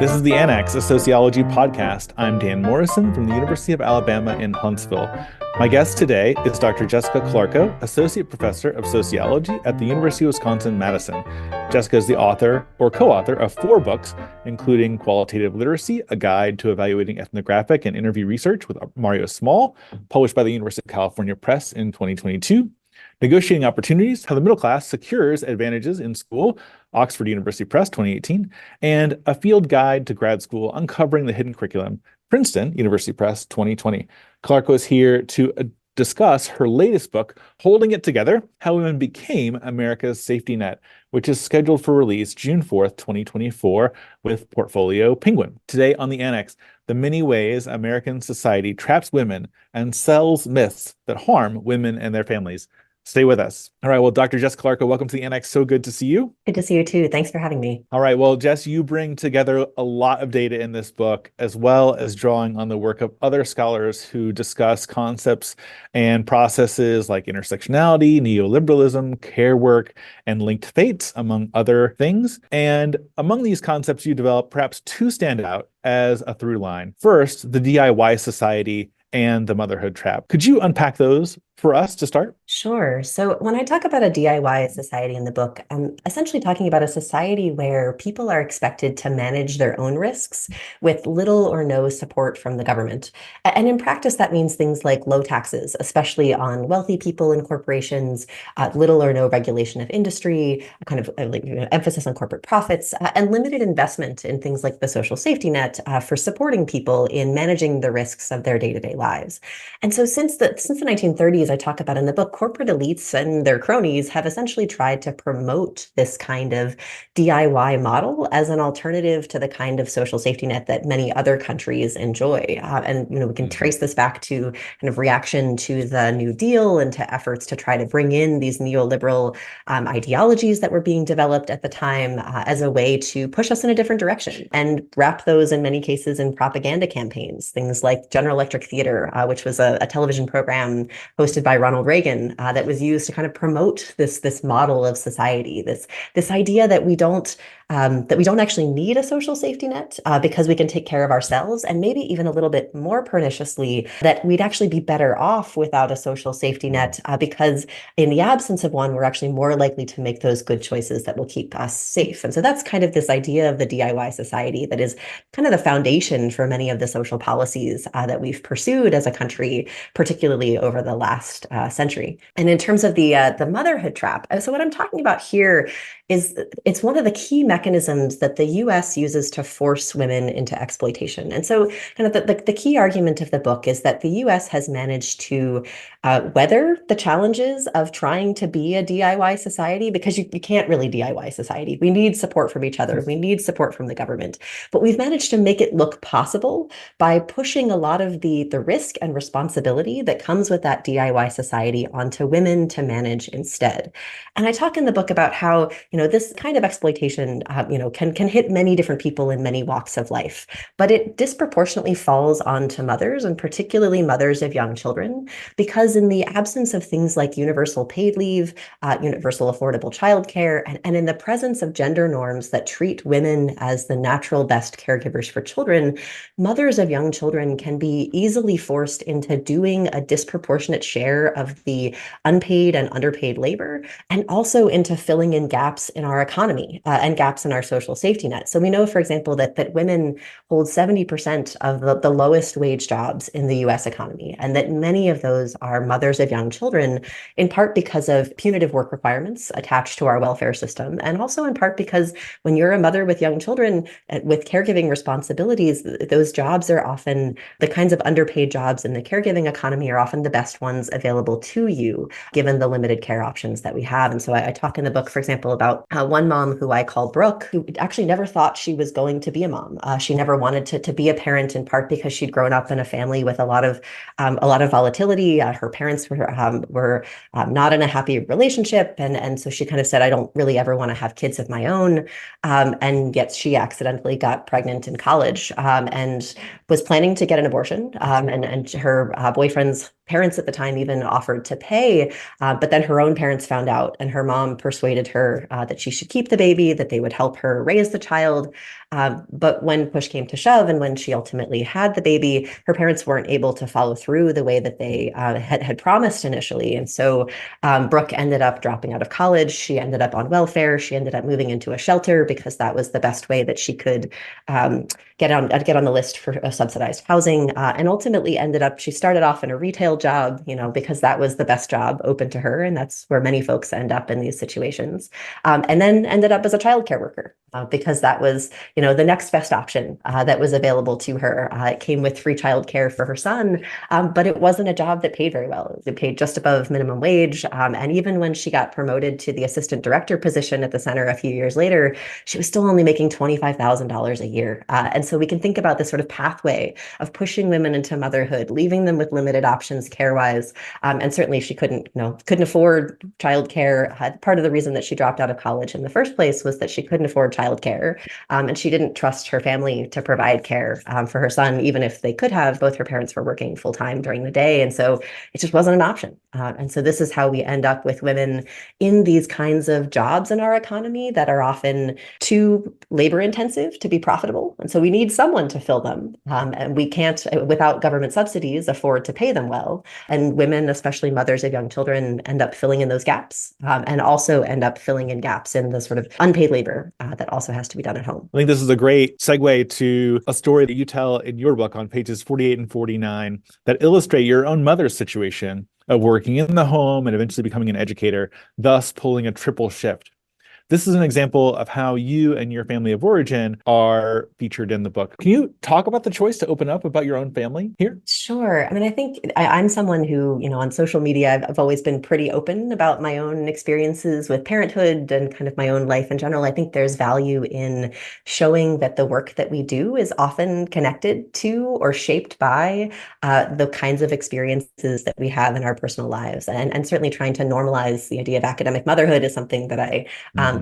This is the Annex, a sociology podcast. I'm Dan Morrison from the University of Alabama in Huntsville. My guest today is Dr. Jessica Calarco, Associate Professor of Sociology at the University of Wisconsin-Madison. Jessica is the author or co-author of 4 books, including Qualitative Literacy, a guide to evaluating ethnographic and interview research with Mario Small, published by the University of California Press in 2022. Negotiating Opportunities, How the Middle Class Secures Advantages in School, Oxford University Press, 2018, and A Field Guide to Grad School, Uncovering the Hidden Curriculum, Princeton University Press, 2020. Calarco is here to discuss her latest book, Holding It Together, How Women Became America's Safety Net, which is scheduled for release June 4th, 2024, with Portfolio Penguin. Today on the Annex, the many ways American society traps women and sells myths that harm women and their families. Stay with us. All right. Well, Dr. Jess Calarco, welcome to the Annex. So good to see you. Good to see you too. Thanks for having me. All right. Well, Jess, you bring together a lot of data in this book, as well as drawing on the work of other scholars who discuss concepts and processes like intersectionality, neoliberalism, care work, and linked fates, among other things. And among these concepts, you develop perhaps 2 stand out as a through line. First, the DIY society and the motherhood trap. Could you unpack those for us to start? Sure. So when I talk about a DIY society in the book, I'm essentially talking about a society where people are expected to manage their own risks with little or no support from the government. And in practice, that means things like low taxes, especially on wealthy people and corporations, little or no regulation of industry, kind of emphasis on corporate profits, and limited investment in things like the social safety net for supporting people in managing the risks of their day-to-day lives. And so since the 1930s, I talk about in the book, corporate elites and their cronies have essentially tried to promote this kind of DIY model as an alternative to the kind of social safety net that many other countries enjoy. And we can trace this back to kind of reaction to the New Deal and to efforts to try to bring in these neoliberal ideologies that were being developed at the time as a way to push us in a different direction and wrap those in many cases in propaganda campaigns, things like General Electric Theater, which was a television program hosted by Ronald Reagan that was used to kind of promote this model of society, this idea that we don't actually need a social safety net because we can take care of ourselves, and maybe even a little bit more perniciously, that we'd actually be better off without a social safety net because in the absence of one, we're actually more likely to make those good choices that will keep us safe. And so that's kind of this idea of the DIY society that is kind of the foundation for many of the social policies that we've pursued as a country, particularly over the last century. And in terms of the motherhood trap, so what I'm talking about here is it's one of the key mechanisms that the US uses to force women into exploitation. And so kind of the key argument of the book is that the US has managed to weather the challenges of trying to be a DIY society, because you can't really DIY society. We need support from each other. We need support from the government. But we've managed to make it look possible by pushing a lot of the risk and responsibility that comes with that DIY society onto women to manage instead. And I talk in the book about how, this kind of exploitation, can hit many different people in many walks of life, but it disproportionately falls onto mothers, and particularly mothers of young children, because in the absence of things like universal paid leave, universal affordable childcare, and in the presence of gender norms that treat women as the natural best caregivers for children, mothers of young children can be easily forced into doing a disproportionate share of the unpaid and underpaid labor, and also into filling in gaps in our economy and gaps in our social safety net. So we know, for example, that women hold 70% of the lowest wage jobs in the US economy, and that many of those are mothers of young children, in part because of punitive work requirements attached to our welfare system, and also in part because when you're a mother with young children with caregiving responsibilities, those jobs are often the kinds of underpaid jobs in the caregiving economy are often the best ones available to you, given the limited care options that we have. And so I talk in the book, for example, about one mom who I call Brooke, who actually never thought she was going to be a mom. She never wanted to be a parent, in part because she'd grown up in a family with a lot of volatility. Her parents were not in a happy relationship, and so she kind of said, I don't really ever want to have kids of my own. And yet she accidentally got pregnant in college and was planning to get an abortion. And her boyfriend's parents at the time even offered to pay, but then her own parents found out, and her mom persuaded her that she should keep the baby, that they would help her raise the child. But when push came to shove, and when she ultimately had the baby, her parents weren't able to follow through the way that they had promised initially. And so Brooke ended up dropping out of college. She ended up on welfare. She ended up moving into a shelter because that was the best way that she could um, get on the list for subsidized housing, and ultimately ended up. She started off in a retail job, because that was the best job open to her, and that's where many folks end up in these situations. And then ended up as a childcare worker because that was, the next best option that was available to her. It came with free childcare for her son, but it wasn't a job that paid very well. It paid just above minimum wage, and even when she got promoted to the assistant director position at the center a few years later, she was still only making $25,000 a year. And so we can think about this sort of pathway of pushing women into motherhood, leaving them with limited options care-wise. And certainly she couldn't afford childcare. Part of the reason that she dropped out of college in the first place was that she couldn't afford childcare. And she didn't trust her family to provide care for her son, even if they could have. Both her parents were working full time during the day. And so it just wasn't an option. And so this is how we end up with women in these kinds of jobs in our economy that are often too labor intensive to be profitable. And so we need someone to fill them. And we can't, without government subsidies, afford to pay them well. And women, especially mothers of young children, end up filling in those gaps, and also end up filling in gaps in the sort of unpaid labor that also has to be done at home. I think this is a great segue to a story that you tell in your book on pages 48 and 49 that illustrate your own mother's situation of working in the home and eventually becoming an educator, thus pulling a triple shift. This is an example of how you and your family of origin are featured in the book. Can you talk about the choice to open up about your own family here? Sure. I mean, I think I'm someone who, on social media, I've always been pretty open about my own experiences with parenthood and kind of my own life in general. I think there's value in showing that the work that we do is often connected to or shaped by the kinds of experiences that we have in our personal lives. And certainly trying to normalize the idea of academic motherhood is something that I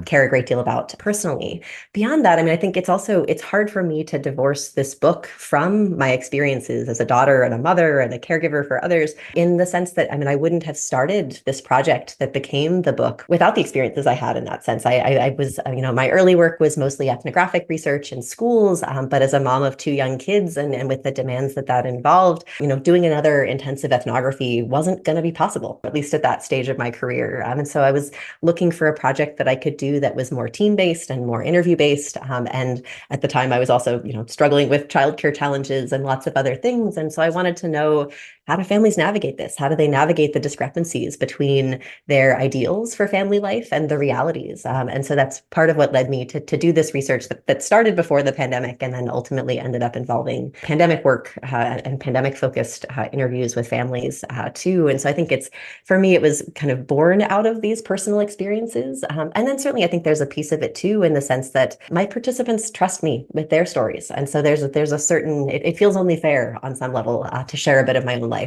care a great deal about personally. Beyond that, I mean, I think it's hard for me to divorce this book from my experiences as a daughter and a mother and a caregiver for others, in the sense that, I mean, I wouldn't have started this project that became the book without the experiences I had in that sense. I was, my early work was mostly ethnographic research in schools, but as a mom of two young kids and with the demands that involved, doing another intensive ethnography wasn't going to be possible, at least at that stage of my career. And so I was looking for a project that I could do that was more team-based and more interview-based. And at the time, I was also, struggling with childcare challenges and lots of other things. And so I wanted to know, how do families navigate this? How do they navigate the discrepancies between their ideals for family life and the realities? And so that's part of what led me to do this research that started before the pandemic and then ultimately ended up involving pandemic work and pandemic-focused interviews with families too. And so I think for me, it was kind of born out of these personal experiences. And then certainly I think there's a piece of it too, in the sense that my participants trust me with their stories. And so there's a certain, it feels only fair on some level to share a bit of my own life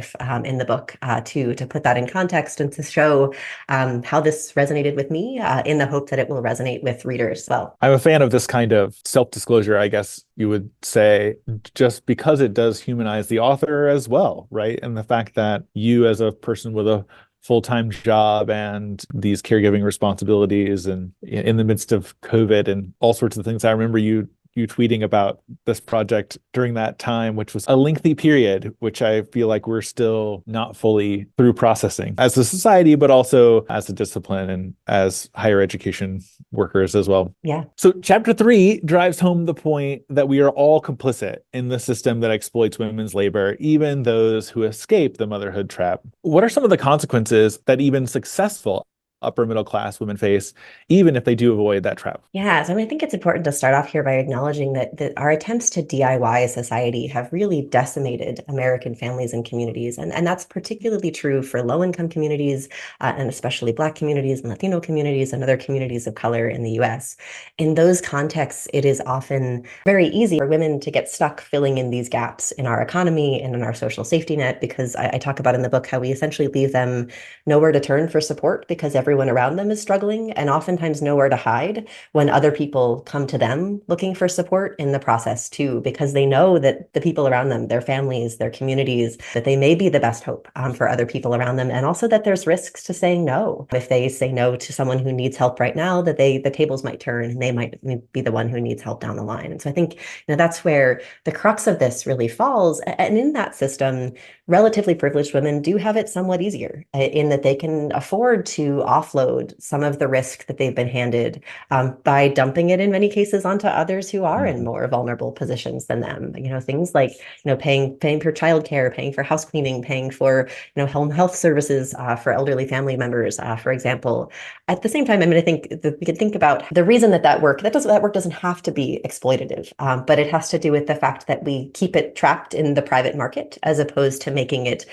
in the book, to put that in context and to show how this resonated with me, in the hope that it will resonate with readers as well. I'm a fan of this kind of self-disclosure, I guess you would say, just because it does humanize the author as well, right? And the fact that you, as a person with a full-time job and these caregiving responsibilities and in the midst of COVID and all sorts of things, I remember you tweeting about this project during that time, which was a lengthy period, which I feel like we're still not fully through processing as a society, but also as a discipline and as higher education workers as well. Yeah. So chapter 3 drives home the point that we are all complicit in the system that exploits women's labor, even those who escape the motherhood trap. What are some of the consequences that even successful upper middle class women face, even if they do avoid that trap? Yeah, so I mean, I think it's important to start off here by acknowledging that our attempts to DIY society have really decimated American families and communities. And that's particularly true for low-income communities, and especially Black communities and Latino communities and other communities of color in the US. In those contexts, it is often very easy for women to get stuck filling in these gaps in our economy and in our social safety net, because I talk about in the book how we essentially leave them nowhere to turn for support, because everyone everyone around them is struggling and oftentimes nowhere to hide when other people come to them looking for support in the process too, because they know that the people around them, their families, their communities, that they may be the best hope for other people around them, and also that there's risks to saying no. If they say no to someone who needs help right now, that the tables might turn and they might be the one who needs help down the line. And so I think that's where the crux of this really falls. And in that system, relatively privileged women do have it somewhat easier in that they can afford to offload some of the risk that they've been handed by dumping it in many cases onto others who are in more vulnerable positions than them. Things like paying for childcare, paying for house cleaning, paying for home health services for elderly family members, for example. At the same time, I think that we can think about the reason that work doesn't have to be exploitative, but it has to do with the fact that we keep it trapped in the private market as opposed to making it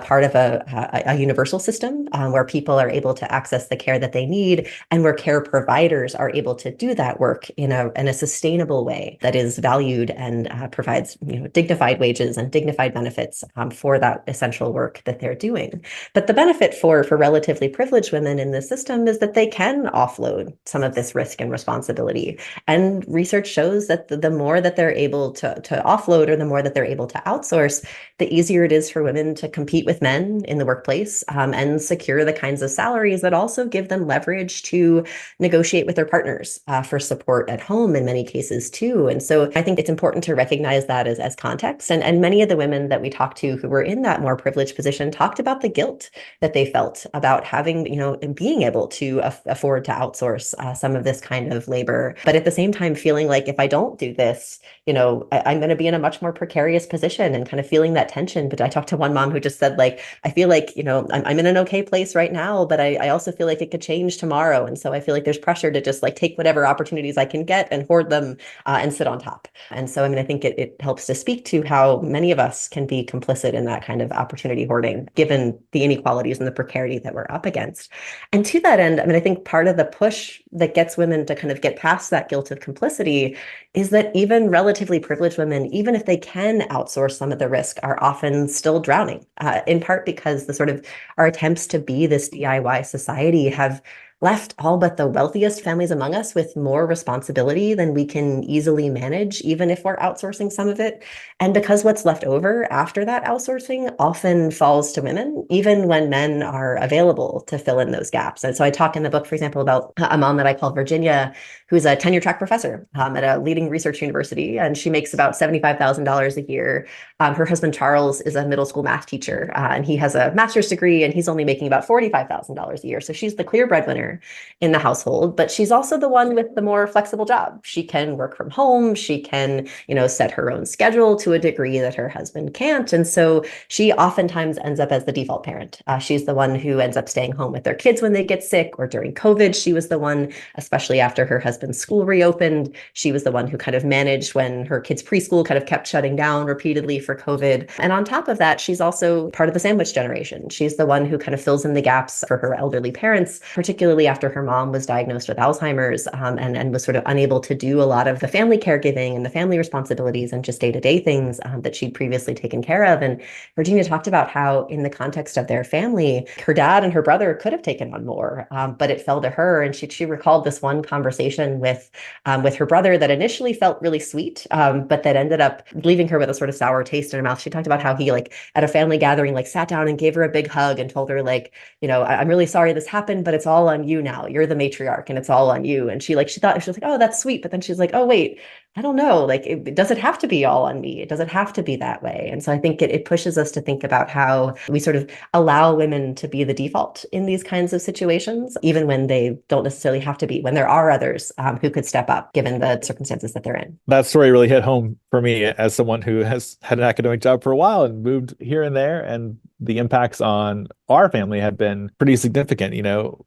part of a universal system where people are able to access the care that they need and where care providers are able to do that work in a sustainable way that is valued and provides dignified wages and dignified benefits for that essential work that they're doing. But the benefit for relatively privileged women in this system is that they can offload some of this risk and responsibility. And research shows that the more that they're able to offload, or the more that they're able to outsource, the easier it is for women to compete with men in the workplace and secure the kinds of salaries that also give them leverage to negotiate with their partners for support at home in many cases too. And so I think it's important to recognize that as context. And many of the women that we talked to who were in that more privileged position talked about the guilt that they felt about having, and being able to afford to outsource some of this kind of labor. But at the same time, feeling like if I don't do this, I'm going to be in a much more precarious position and kind of feeling that tension. But I talked to one mom who just said, like, I feel like, I'm in an okay place right now, but I also feel like it could change tomorrow. And so I feel like there's pressure to just like take whatever opportunities I can get and hoard them and sit on top. And so, I think it helps to speak to how many of us can be complicit in that kind of opportunity hoarding, given the inequalities and the precarity that we're up against. And to that end, I think part of the push that gets women to kind of get past that guilt of complicity is that even relatively privileged women, even if they can outsource some of the risk, are often still drowning, in part because the sort of our attempts to be this DIY society have left all but the wealthiest families among us with more responsibility than we can easily manage, even if we're outsourcing some of it. And because what's left over after that outsourcing often falls to women, even when men are available to fill in those gaps. And so I talk in the book, for example, about a mom that I call Virginia, who's a tenure track professor at a leading research university, and she makes about $75,000 a year. Her husband, Charles, is a middle school math teacher, and he has a master's degree, and he's only making about $45,000 a year. So she's the clear breadwinner in the household, but she's also the one with the more flexible job. She can work from home. She can, set her own schedule to a degree that her husband can't. And so she oftentimes ends up as the default parent. She's the one who ends up staying home with their kids when they get sick, or during COVID, she was the one, especially after her husband's school reopened, she was the one who kind of managed when her kids' preschool kind of kept shutting down repeatedly for COVID. And on top of that, she's also part of the sandwich generation. She's the one who kind of fills in the gaps for her elderly parents, particularly after her mom was diagnosed with Alzheimer's and was sort of unable to do a lot of the family caregiving and the family responsibilities and just day-to-day things that she'd previously taken care of. And Virginia talked about how in the context of their family, her dad and her brother could have taken on more, but it fell to her. And she recalled this one conversation with her brother that initially felt really sweet, but that ended up leaving her with a sort of sour taste in her mouth. She talked about how he, like, at a family gathering, like, sat down and gave her a big hug and told her, like, I'm really sorry this happened, but it's all on you now. You're the matriarch and it's all on you. And she was like, oh, that's sweet. But then she's like, oh, wait, I don't know. Like, does it have to be all on me? Does it have to be that way? And so I think it pushes us to think about how we sort of allow women to be the default in these kinds of situations, even when they don't necessarily have to be, when there are others who could step up given the circumstances that they're in. That story really hit home for me as someone who has had an academic job for a while and moved here and there. And the impacts on our family have been pretty significant.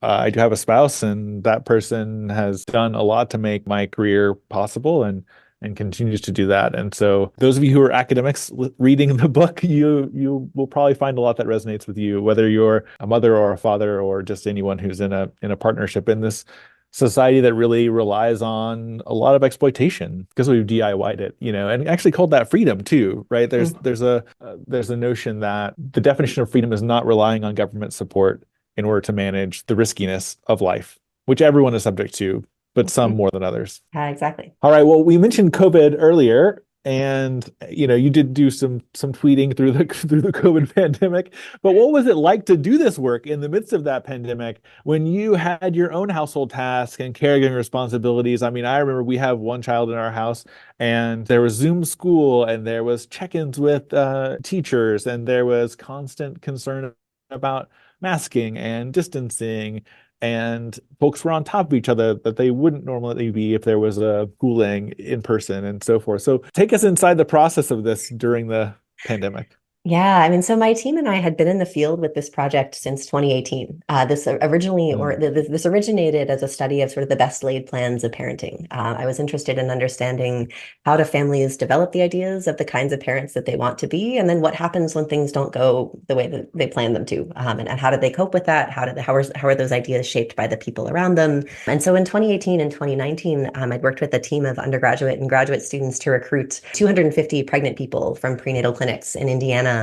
I do have a spouse, and that person has done a lot to make my career possible and continues to do that. And so those of you who are academics reading the book, you will probably find a lot that resonates with you, whether you're a mother or a father or just anyone who's in a partnership in this society that really relies on a lot of exploitation because we've DIY'd it, and actually called that freedom too, right? There's a notion that the definition of freedom is not relying on government support. in order to manage the riskiness of life, which everyone is subject to, but some Mhm. more than others. Exactly. All right. Well, we mentioned COVID earlier, and you did do some tweeting through the through the COVID pandemic. But what was it like to do this work in the midst of that pandemic when you had your own household tasks and caregiving responsibilities? I mean, I remember we have one child in our house, and there was Zoom school, and there was check-ins with teachers, and there was constant concern about masking and distancing, and folks were on top of each other that they wouldn't normally be if there was a schooling in person and so forth. So take us inside the process of this during the pandemic. Yeah, I mean, so my team and I had been in the field with this project since 2018. This originally, or Mm, this originated as a study of sort of the best laid plans of parenting. I was interested in understanding how do families develop the ideas of the kinds of parents that they want to be, and then what happens when things don't go the way that they plan them to, and how do they cope with that? How are those ideas shaped by the people around them? And so in 2018 and 2019, I'd worked with a team of undergraduate and graduate students to recruit 250 pregnant people from prenatal clinics in Indiana.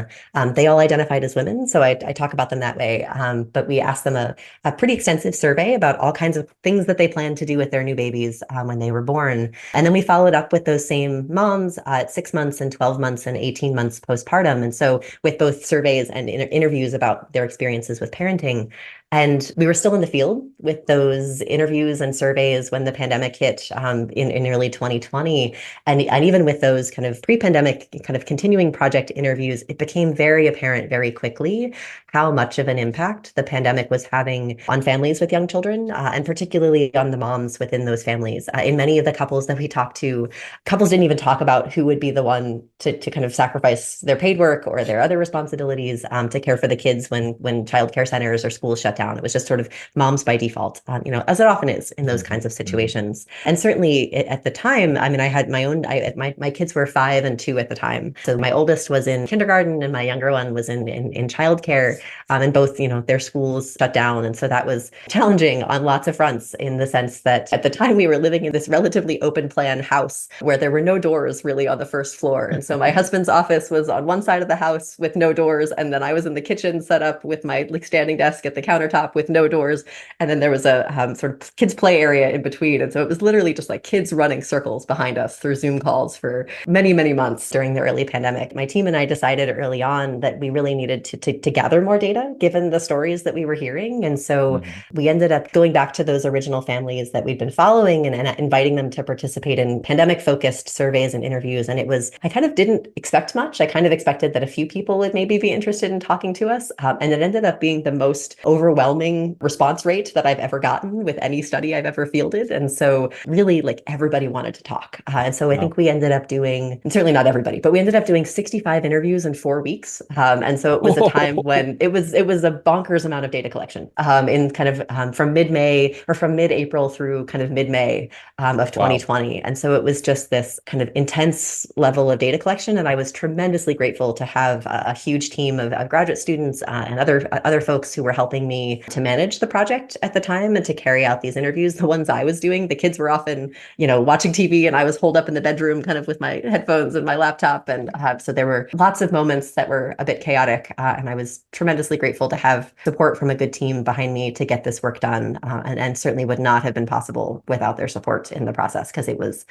They all identified as women, so I talk about them that way. But we asked them a pretty extensive survey about all kinds of things that they planned to do with their new babies when they were born. And then we followed up with those same moms at 6 months and 12 months and 18 months postpartum. And so with both surveys and interviews about their experiences with parenting. And we were still in the field with those interviews and surveys when the pandemic hit in early 2020. And even with those kind of pre-pandemic kind of continuing project interviews, it became very apparent very quickly how much of an impact the pandemic was having on families with young children, and particularly on the moms within those families. In many of the couples that we talked to, couples didn't even talk about who would be the one to kind of sacrifice their paid work or their other responsibilities to care for the kids when childcare centers or schools shut down. It was just sort of moms by default, as it often is in those kinds mhm, of mhm. situations. And certainly at the time, I mean, I had my own, my kids were 5 and 2 at the time. So my oldest was in kindergarten and my younger one was in childcare. And both, their schools shut down. And so that was challenging on lots of fronts in the sense that at the time we were living in this relatively open plan house where there were no doors really on the first floor. And so my husband's office was on one side of the house with no doors. And then I was in the kitchen set up with my like standing desk at the countertop with no doors. And then there was a sort of kids play area in between. And so it was literally just like kids running circles behind us through Zoom calls for many, many months during the early pandemic. My team and I decided early on that we really needed to gather more data given the stories that we were hearing. And so Mhm. we ended up going back to those original families that we'd been following and inviting them to participate in pandemic focused surveys and interviews. And I kind of didn't expect much. I kind of expected that a few people would maybe be interested in talking to us. And it ended up being the most overwhelming response rate that I've ever gotten with any study I've ever fielded. And so really like everybody wanted to talk. And so I Wow. think we ended up doing, and certainly not everybody, but we ended up doing 65 interviews in 4 weeks. And so it was a time when it was a bonkers amount of data collection in kind of from mid-May or from mid-April through kind of mid-May of Wow. 2020. And so it was just this kind of intense level of data collection. And I was tremendously grateful to have a huge team of graduate students and other folks who were helping me to manage the project at the time and to carry out these interviews. The ones I was doing, the kids were often, watching TV and I was holed up in the bedroom kind of with my headphones and my laptop. And so there were lots of moments that were a bit chaotic. And I was tremendously grateful to have support from a good team behind me to get this work done. And certainly would not have been possible without their support in the process because it was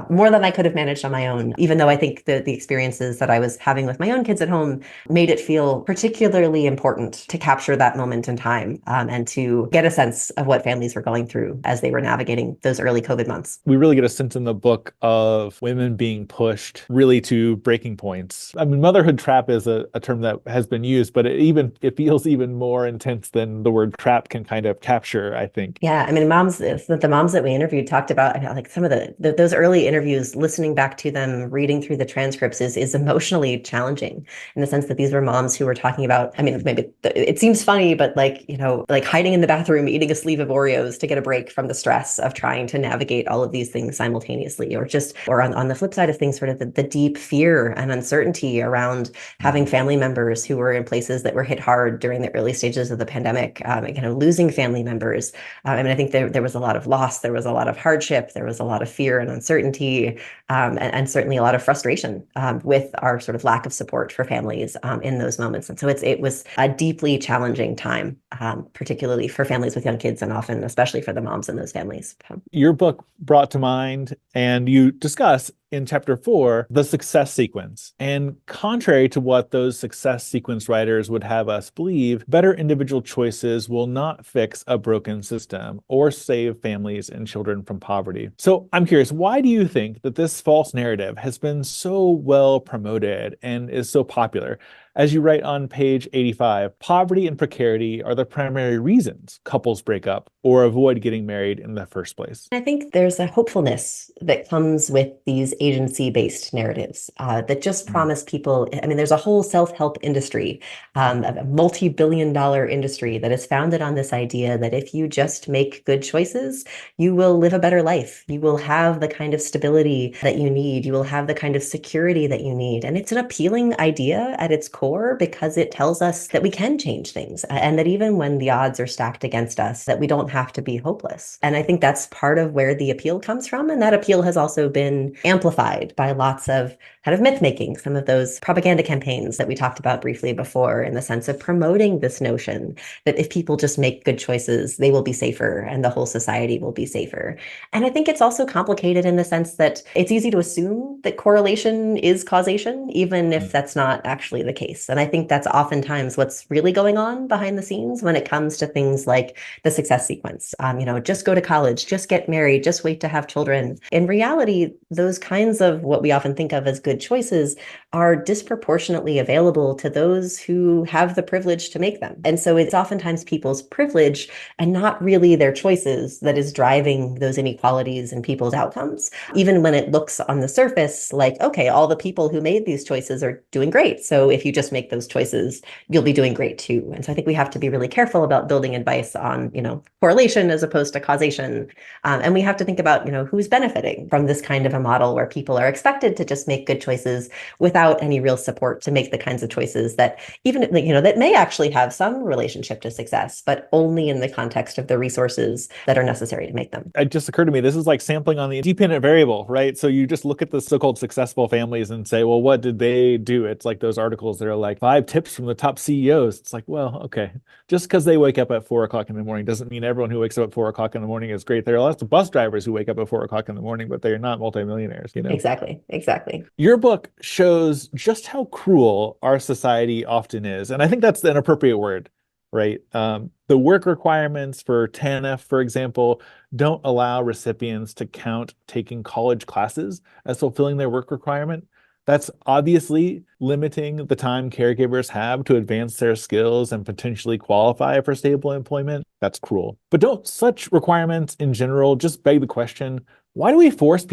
more than I could have managed on my own, even though I think the experiences that I was having with my own kids at home made it feel particularly important to capture that moment in time and to get a sense of what families were going through as they were navigating those early COVID months. We really get a sense in the book of women being pushed really to breaking points. I mean, motherhood trap is a term that has been used, but it feels even more intense than the word trap can kind of capture, I think. Yeah, I mean, the moms that we interviewed talked about like some of those early interviews, listening back to them, reading through the transcripts is emotionally challenging in the sense that these were moms who were talking about, I mean, maybe it seems funny, but like, like hiding in the bathroom, eating a sleeve of Oreos to get a break from the stress of trying to navigate all of these things simultaneously, or on the flip side of things, sort of the deep fear and uncertainty around having Mhm. family members who were in places that were hit hard during the early stages of the pandemic, and kind of losing family members. I mean, I think there was a lot of loss, there was a lot of hardship, there was a lot of fear and uncertainty, and certainly a lot of frustration with our sort of lack of support for families in those moments. And so it was a deeply challenging time particularly for families with young kids and often, especially for the moms in those families. Your book brought to mind, and you discuss in chapter 4, the success sequence. And contrary to what those success sequence writers would have us believe, better individual choices will not fix a broken system or save families and children from poverty. So I'm curious, why do you think that this false narrative has been so well promoted and is so popular? As you write on page 85, poverty and precarity are the primary reasons couples break up or avoid getting married in the first place. I think there's a hopefulness that comes with these agency-based narratives that just promise people. I mean, there's a whole self-help industry, a multi-billion-dollar industry that is founded on this idea that if you just make good choices, you will live a better life. You will have the kind of stability that you need. You will have the kind of security that you need. And it's an appealing idea at its core because it tells us that we can change things and that even when the odds are stacked against us, that we don't have to be hopeless. And I think that's part of where the appeal comes from. And that appeal has also been amplified by lots of kind of myth making, some of those propaganda campaigns that we talked about briefly before, in the sense of promoting this notion that if people just make good choices, they will be safer and the whole society will be safer. And I think it's also complicated in the sense that it's easy to assume that correlation is causation, even if that's not actually the case. And I think that's oftentimes what's really going on behind the scenes when it comes to things like the success sequence. Just go to college, just get married, just wait to have children. In reality, those kinds of what we often think of as good choices are disproportionately available to those who have the privilege to make them. And so it's oftentimes people's privilege and not really their choices that is driving those inequalities in people's outcomes, even when it looks on the surface like, okay, all the people who made these choices are doing great. So if you just make those choices, you'll be doing great too. And so I think we have to be really careful about building advice on, correlation as opposed to causation. And we have to think about, who's benefiting from this kind of a model where people are expected to just make good choices without any real support to make the kinds of choices that even, that may actually have some relationship to success, but only in the context of the resources that are necessary to make them. It just occurred to me, this is like sampling on the dependent variable, right? So you just look at the so-called successful families and say, well, what did they do? It's like those articles that are like 5 tips from the top CEOs. It's like, well, okay, just because they wake up at 4 o'clock in the morning doesn't mean everyone who wakes up at 4 o'clock in the morning is great. There are lots of bus drivers who wake up at 4 o'clock in the morning, but they're not multimillionaires, Exactly. Your book shows just how cruel our society often is. And I think that's an appropriate word, right? The work requirements for TANF, for example, don't allow recipients to count taking college classes as fulfilling their work requirement. That's obviously limiting the time caregivers have to advance their skills and potentially qualify for stable employment. That's cruel. But don't such requirements in general just beg the question, why do we force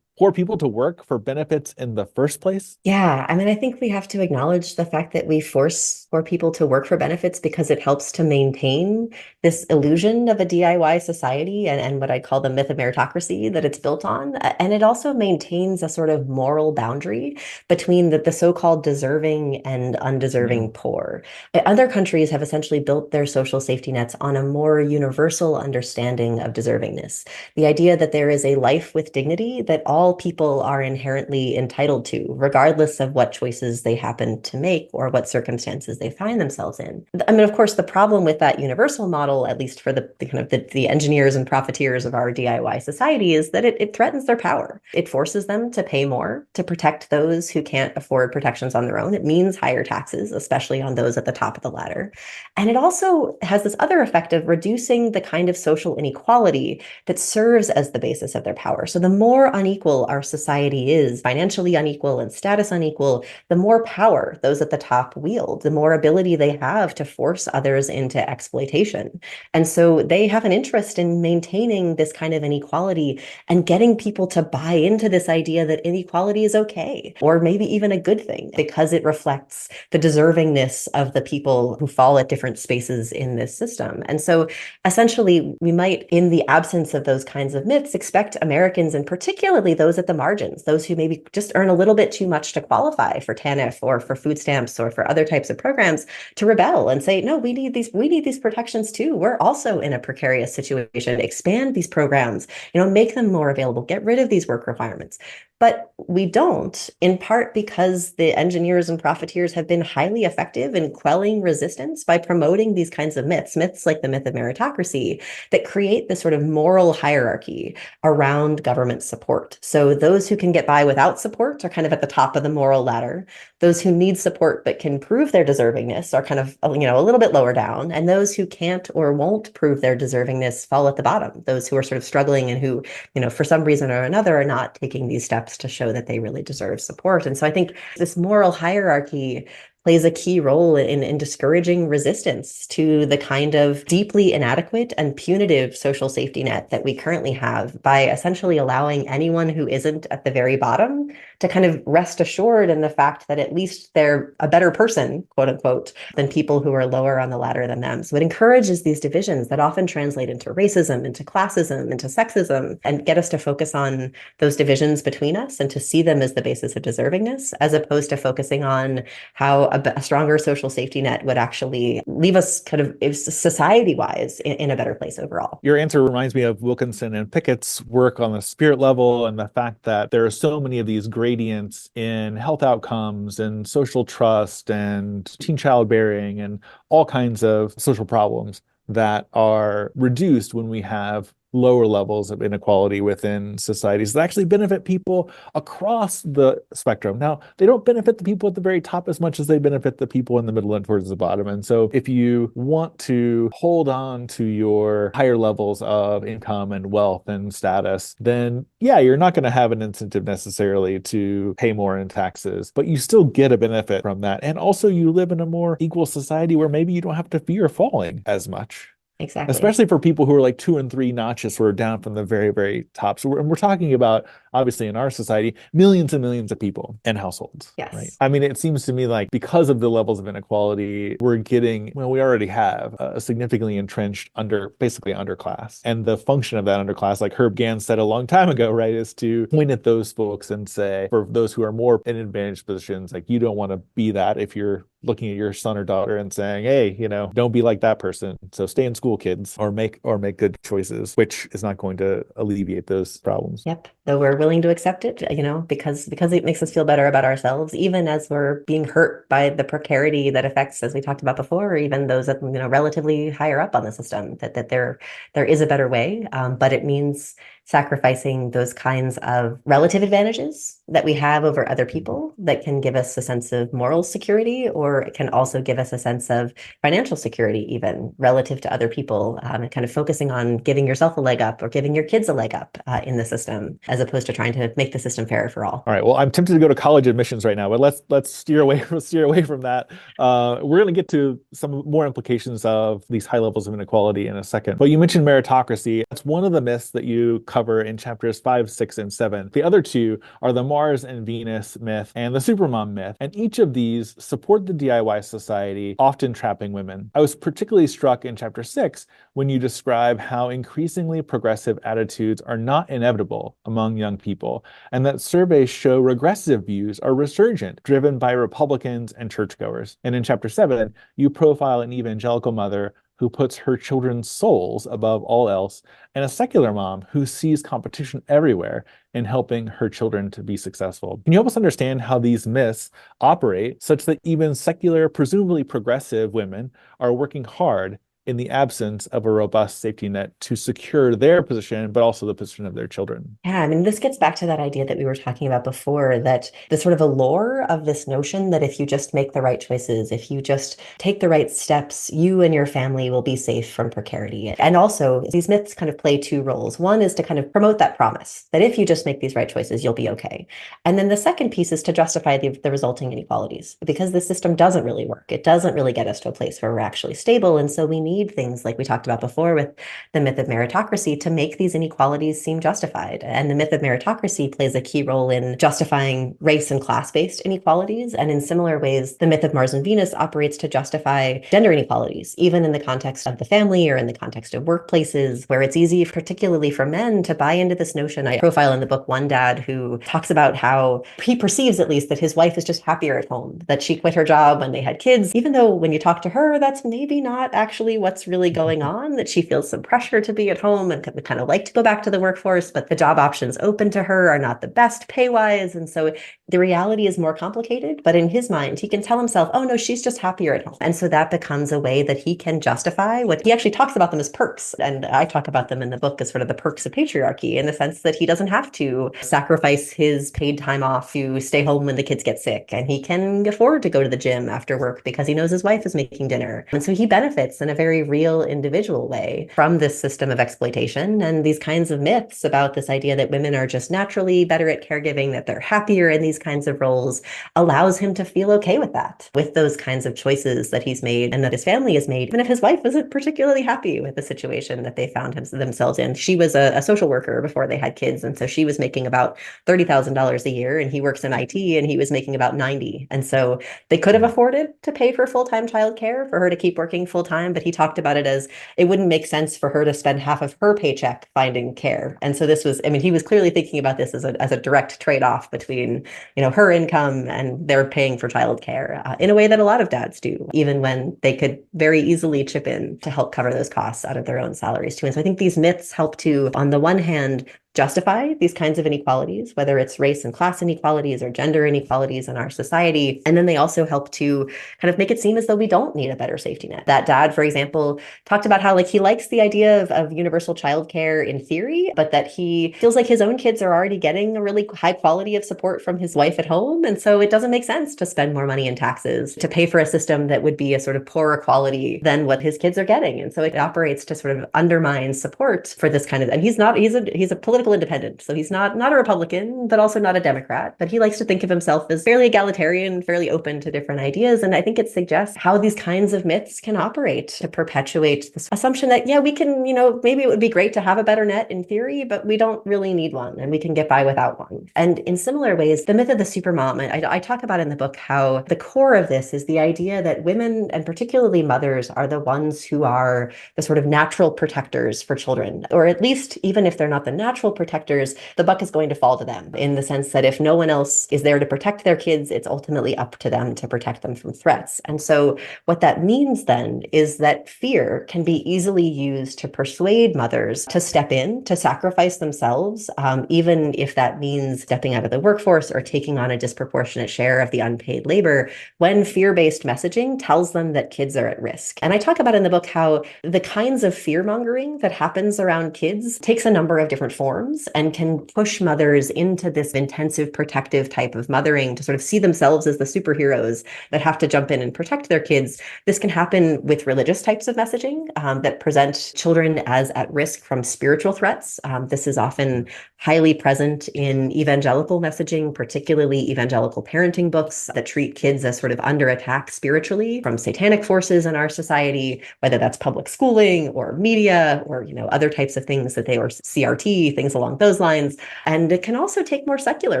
poor people to work for benefits in the first place? Yeah, I mean, I think we have to acknowledge the fact that we force poor people to work for benefits because it helps to maintain this illusion of a DIY society and what I call the myth of meritocracy that it's built on. And it also maintains a sort of moral boundary between the so-called deserving and undeserving poor. Other countries have essentially built their social safety nets on a more universal understanding of deservingness. The idea that there is a life with dignity that all people are inherently entitled to, regardless of what choices they happen to make or what circumstances they find themselves in. I mean, of course, the problem with that universal model, at least for the engineers and profiteers of our DIY society, is that it threatens their power. It forces them to pay more to protect those who can't afford protections on their own. It means higher taxes, especially on those at the top of the ladder. And it also has this other effect of reducing the kind of social inequality that serves as the basis of their power. So the more unequal our society is, financially unequal and status unequal, the more power those at the top wield, the more ability they have to force others into exploitation. And so they have an interest in maintaining this kind of inequality and getting people to buy into this idea that inequality is okay, or maybe even a good thing, because it reflects the deservingness of the people who fall at different spaces in this system. And so essentially, we might, in the absence of those kinds of myths, expect Americans, and particularly those at the margins, those who maybe just earn a little bit too much to qualify for TANF or for food stamps or for other types of programs, to rebel and say, no, we need these protections too. We're also in a precarious situation. Expand these programs, make them more available, get rid of these work requirements. But we don't, in part because the engineers and profiteers have been highly effective in quelling resistance by promoting these kinds of myths like the myth of meritocracy, that create this sort of moral hierarchy around government support. So those who can get by without support are kind of at the top of the moral ladder. Those who need support but can prove their deservingness are kind of, a little bit lower down. And those who can't or won't prove their deservingness fall at the bottom. Those who are sort of struggling and who, for some reason or another, are not taking these steps to show that they really deserve support. And so I think this moral hierarchy plays a key role in discouraging resistance to the kind of deeply inadequate and punitive social safety net that we currently have, by essentially allowing anyone who isn't at the very bottom to kind of rest assured in the fact that at least they're a better person, quote unquote, than people who are lower on the ladder than them. So it encourages these divisions that often translate into racism, into classism, into sexism, and get us to focus on those divisions between us and to see them as the basis of deservingness, as opposed to focusing on how a stronger social safety net would actually leave us kind of society-wise in a better place overall. Your answer reminds me of Wilkinson and Pickett's work on the spirit level, and the fact that there are so many of these gradients in health outcomes and social trust and teen childbearing and all kinds of social problems that are reduced when we have lower levels of inequality within societies that actually benefit people across the spectrum. Now, they don't benefit the people at the very top as much as they benefit the people in the middle and towards the bottom. And so if you want to hold on to your higher levels of income and wealth and status, then yeah, you're not going to have an incentive necessarily to pay more in taxes, but you still get a benefit from that. And also you live in a more equal society where maybe you don't have to fear falling as much. Exactly. Especially for people who are like 2 and 3 notches who are down from the very, very top. So we're talking about, obviously in our society, millions and millions of people and households. Yes. Right. I mean, it seems to me like because of the levels of inequality, we're getting, well, we already have a significantly entrenched basically underclass. And the function of that underclass, like Herb Gans said a long time ago, right, is to point at those folks and say, for those who are more in advantaged positions, like you don't want to be that if you're looking at your son or daughter and saying, hey, don't be like that person. So stay in school, kids, or make good choices, which is not going to alleviate those problems. Yep. Though we're willing to accept it, because it makes us feel better about ourselves, even as we're being hurt by the precarity that affects, as we talked about before, or even those that, relatively higher up on the system, that there is a better way. But it means sacrificing those kinds of relative advantages that we have over other people that can give us a sense of moral security, or it can also give us a sense of financial security, even relative to other people, and kind of focusing on giving yourself a leg up or giving your kids a leg up in the system, as opposed to trying to make the system fairer for all. All right. Well, I'm tempted to go to college admissions right now, but let's steer away from that. We're going to get to some more implications of these high levels of inequality in a second. But you mentioned meritocracy. That's one of the myths that you cover in chapters 5, 6, and 7. The other two are the Mars and Venus myth and the Supermom myth. And each of these support the DIY society, often trapping women. I was particularly struck in chapter 6 when you describe how increasingly progressive attitudes are not inevitable among young people, and that surveys show regressive views are resurgent, driven by Republicans and churchgoers. And in chapter 7, you profile an evangelical mother who puts her children's souls above all else, and a secular mom who sees competition everywhere in helping her children to be successful. Can you help us understand how these myths operate such that even secular, presumably progressive women are working hard in the absence of a robust safety net to secure their position, but also the position of their children? Yeah, I mean, this gets back to that idea that we were talking about before, that the sort of allure of this notion that if you just make the right choices, if you just take the right steps, you and your family will be safe from precarity. And also, these myths kind of play two roles. One is to kind of promote that promise that if you just make these right choices, you'll be okay. And then the second piece is to justify the resulting inequalities, because the system doesn't really work. It doesn't really get us to a place where we're actually stable. And so we need things like we talked about before with the myth of meritocracy to make these inequalities seem justified. And the myth of meritocracy plays a key role in justifying race and class-based inequalities. And in similar ways, the myth of Mars and Venus operates to justify gender inequalities, even in the context of the family or in the context of workplaces, where it's easy, particularly for men, to buy into this notion. I profile in the book one dad who talks about how he perceives, at least, that his wife is just happier at home, that she quit her job when they had kids, even though when you talk to her, that's maybe not actually what's really going on, that she feels some pressure to be at home and would kind of like to go back to the workforce, but the job options open to her are not the best pay-wise. And so the reality is more complicated, but in his mind, he can tell himself, oh no, she's just happier at home. And so that becomes a way that he can justify what he actually talks about them as perks. And I talk about them in the book as sort of the perks of patriarchy, in the sense that he doesn't have to sacrifice his paid time off to stay home when the kids get sick. And he can afford to go to the gym after work because he knows his wife is making dinner. And so he benefits in a very real individual way from this system of exploitation and these kinds of myths about this idea that women are just naturally better at caregiving, that they're happier in these kinds of roles, allows him to feel okay with that, with those kinds of choices that he's made and that his family has made, even if his wife isn't particularly happy with the situation that they found themselves in. She was a social worker before they had kids, and so she was making about $30,000 a year, and he works in IT and he was making about 90. And so they could have afforded to pay for full-time childcare for her to keep working full-time, but he talked about it as it wouldn't make sense for her to spend half of her paycheck finding care. And so this was, I mean, he was clearly thinking about this as a direct trade-off between, her income and they're paying for childcare in a way that a lot of dads do, even when they could very easily chip in to help cover those costs out of their own salaries too. And so I think these myths help to, on the one hand, justify these kinds of inequalities, whether it's race and class inequalities or gender inequalities in our society. And then they also help to kind of make it seem as though we don't need a better safety net. That dad, for example, talked about how he likes the idea of universal childcare in theory, but that he feels like his own kids are already getting a really high quality of support from his wife at home. And so it doesn't make sense to spend more money in taxes to pay for a system that would be a sort of poorer quality than what his kids are getting. And so it operates to sort of undermine support for this kind of, and he's a political independent. So he's not a Republican, but also not a Democrat. But he likes to think of himself as fairly egalitarian, fairly open to different ideas. And I think it suggests how these kinds of myths can operate to perpetuate this assumption that, yeah, we can, maybe it would be great to have a better net in theory, but we don't really need one and we can get by without one. And in similar ways, the myth of the supermom, I talk about in the book how the core of this is the idea that women, and particularly mothers, are the ones who are the sort of natural protectors for children, or at least even if they're not the natural protectors, the buck is going to fall to them, in the sense that if no one else is there to protect their kids, it's ultimately up to them to protect them from threats. And so what that means then is that fear can be easily used to persuade mothers to step in, to sacrifice themselves, even if that means stepping out of the workforce or taking on a disproportionate share of the unpaid labor, when fear-based messaging tells them that kids are at risk. And I talk about in the book how the kinds of fear-mongering that happens around kids takes a number of different forms and can push mothers into this intensive protective type of mothering to sort of see themselves as the superheroes that have to jump in and protect their kids. This can happen with religious types of messaging that present children as at risk from spiritual threats. This is often highly present in evangelical messaging, particularly evangelical parenting books that treat kids as sort of under attack spiritually from satanic forces in our society, whether that's public schooling or media or, other types of things that they, or CRT, things along those lines. And it can also take more secular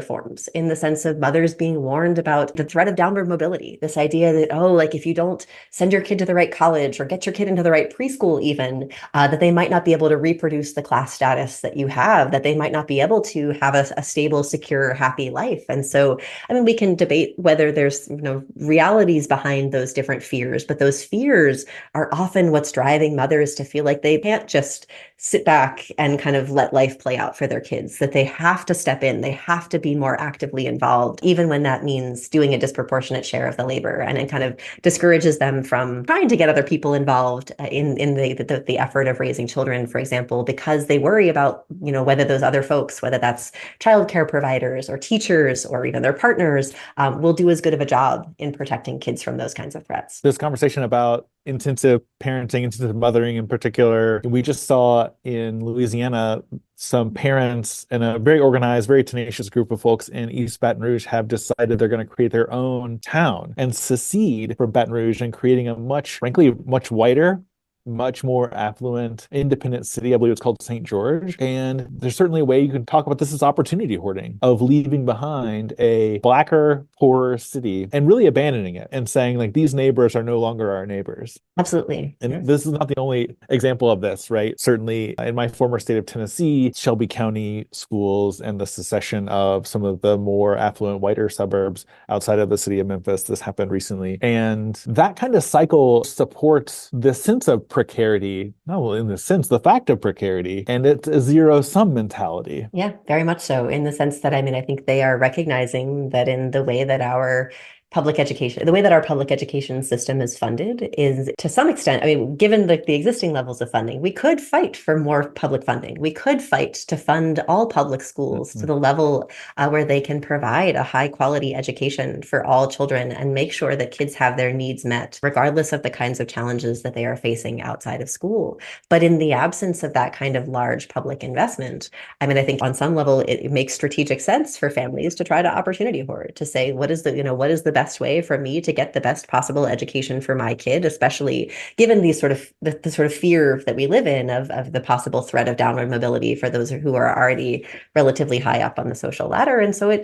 forms in the sense of mothers being warned about the threat of downward mobility. This idea that, if you don't send your kid to the right college or get your kid into the right preschool even, that they might not be able to reproduce the class status that you have, that they might not be able to have a stable, secure, happy life. And so, we can debate whether there's, realities behind those different fears, but those fears are often what's driving mothers to feel like they can't just sit back and kind of let life play out for their kids, that they have to step in, they have to be more actively involved, even when that means doing a disproportionate share of the labor. And it kind of discourages them from trying to get other people involved in the effort of raising children, for example, because they worry about, whether those other folks, whether that's childcare providers or teachers or even their partners, will do as good of a job in protecting kids from those kinds of threats. This conversation about intensive parenting, intensive mothering in particular, we just saw in Louisiana, some parents and a very organized, very tenacious group of folks in East Baton Rouge have decided they're going to create their own town and secede from Baton Rouge and creating a frankly, much whiter, much more affluent, independent city. I believe it's called St. George. And there's certainly a way you can talk about this as opportunity hoarding, of leaving behind a blacker, poorer city and really abandoning it and saying, these neighbors are no longer our neighbors. Absolutely. And this is not the only example of this, right? Certainly in my former state of Tennessee, Shelby County schools and the secession of some of the more affluent, whiter suburbs outside of the city of Memphis, this happened recently. And that kind of cycle supports this sense of precarity, no, well, in the sense, the fact of precarity, and it's a zero-sum mentality. Yeah, very much so, in the sense that, I mean, I think they are recognizing that in the way that our public education system is funded is to some extent, I mean, given the existing levels of funding, we could fight for more public funding. We could fight to fund all public schools to the level where they can provide a high quality education for all children and make sure that kids have their needs met, regardless of the kinds of challenges that they are facing outside of school. But in the absence of that kind of large public investment, I mean, I think on some level it makes strategic sense for families to try to opportunity hoard, to say, what is the best way for me to get the best possible education for my kid, especially given these sort of the sort of fear that we live in of the possible threat of downward mobility for those who are already relatively high up on the social ladder. And so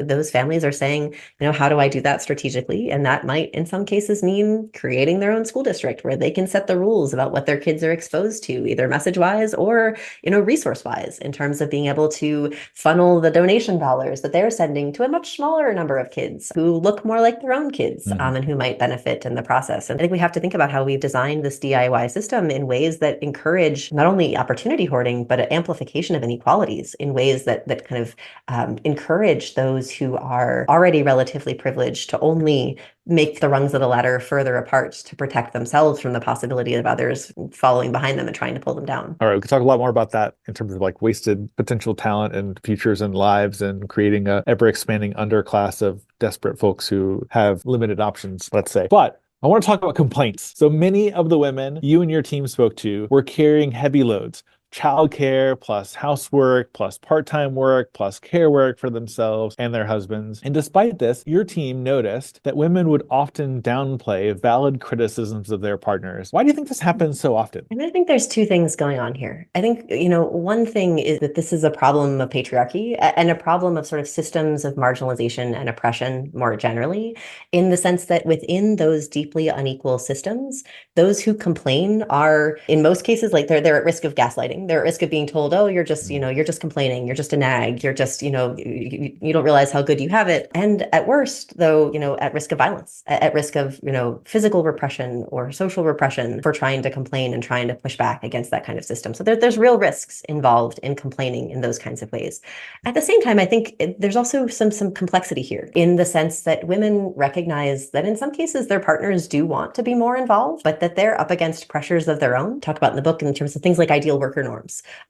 those families are saying, how do I do that strategically? And that might, in some cases, mean creating their own school district where they can set the rules about what their kids are exposed to, either message wise or, resource wise, in terms of being able to funnel the donation dollars that they're sending to a much smaller number of kids who look more like their own kids, and who might benefit in the process. And I think we have to think about how we've designed this DIY system in ways that encourage not only opportunity hoarding, but an amplification of inequalities in ways that kind of encourage those who are already relatively privileged to only make the rungs of the ladder further apart to protect themselves from the possibility of others following behind them and trying to pull them down. All right, we could talk a lot more about that in terms of like wasted potential talent and futures and lives and creating a ever expanding underclass of desperate folks who have limited options, let's say. But I want to talk about complaints. So many of the women you and your team spoke to were carrying heavy loads. Childcare plus housework plus part-time work plus care work for themselves and their husbands. And despite this, your team noticed that women would often downplay valid criticisms of their partners. Why do you think this happens so often? And I think there's two things going on here. I think, one thing is that this is a problem of patriarchy and a problem of sort of systems of marginalization and oppression more generally, in the sense that within those deeply unequal systems, those who complain are, in most cases, like they're at risk of gaslighting. They're at risk of being told, oh, you're just, you're just complaining. You're just a nag. You're just, you don't realize how good you have it. And at worst, though, at risk of violence, at risk of, physical repression or social repression for trying to complain and trying to push back against that kind of system. So there's real risks involved in complaining in those kinds of ways. At the same time, I think there's also some complexity here, in the sense that women recognize that in some cases their partners do want to be more involved, but that they're up against pressures of their own. Talk about in the book in terms of things like ideal worker norms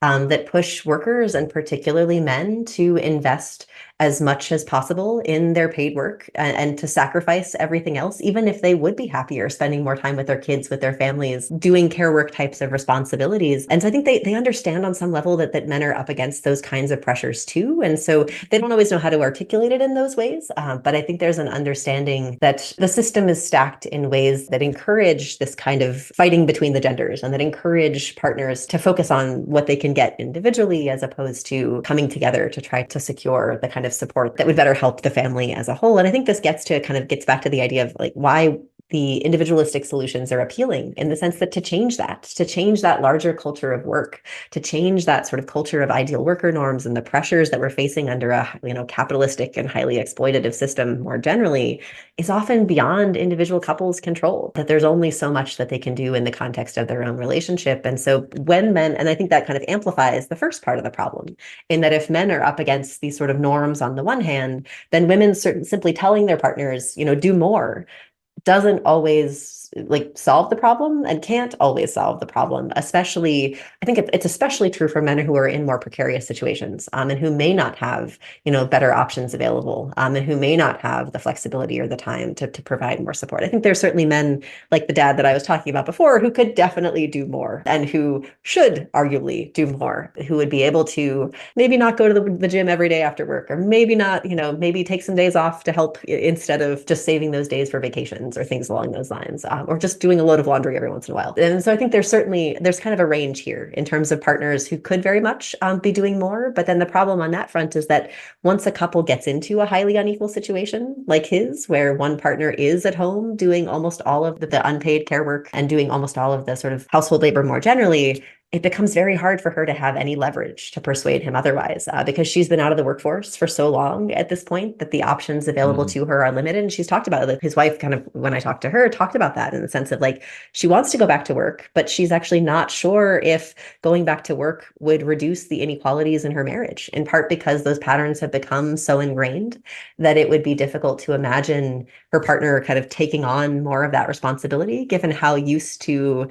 that push workers, and particularly men, to invest as much as possible in their paid work and to sacrifice everything else, even if they would be happier spending more time with their kids, with their families, doing care work types of responsibilities. And so I think they understand on some level that men are up against those kinds of pressures too. And so they don't always know how to articulate it in those ways. But I think there's an understanding that the system is stacked in ways that encourage this kind of fighting between the genders, and that encourage partners to focus on what they can get individually as opposed to coming together to try to secure the kind of support that would better help the family as a whole. And I think this gets back to the idea of like why the individualistic solutions are appealing, in the sense that to change that larger culture of work, to change that sort of culture of ideal worker norms and the pressures that we're facing under a capitalistic and highly exploitative system more generally, is often beyond individual couples' control, that there's only so much that they can do in the context of their own relationship. And so when men, and I think that kind of amplifies the first part of the problem, in that if men are up against these sort of norms on the one hand, then women simply telling their partners, do more, doesn't always solve the problem, and can't always solve the problem. Especially, I think it's especially true for men who are in more precarious situations, and who may not have, better options available, and who may not have the flexibility or the time to provide more support. I think there's certainly men like the dad that I was talking about before who could definitely do more, and who should arguably do more, who would be able to maybe not go to the gym every day after work, or maybe not, maybe take some days off to help instead of just saving those days for vacations or things along those lines, or just doing a load of laundry every once in a while. And so I think there's kind of a range here in terms of partners who could very much be doing more. But then the problem on that front is that once a couple gets into a highly unequal situation like his, where one partner is at home doing almost all of the unpaid care work and doing almost all of the sort of household labor more generally, it becomes very hard for her to have any leverage to persuade him otherwise, because she's been out of the workforce for so long at this point that the options available Mm, to her are limited. And she's talked about it. Like his wife, kind of, when I talked to her, talked about that in the sense of like, she wants to go back to work, but she's actually not sure if going back to work would reduce the inequalities in her marriage, in part because those patterns have become so ingrained that it would be difficult to imagine her partner kind of taking on more of that responsibility, given how used to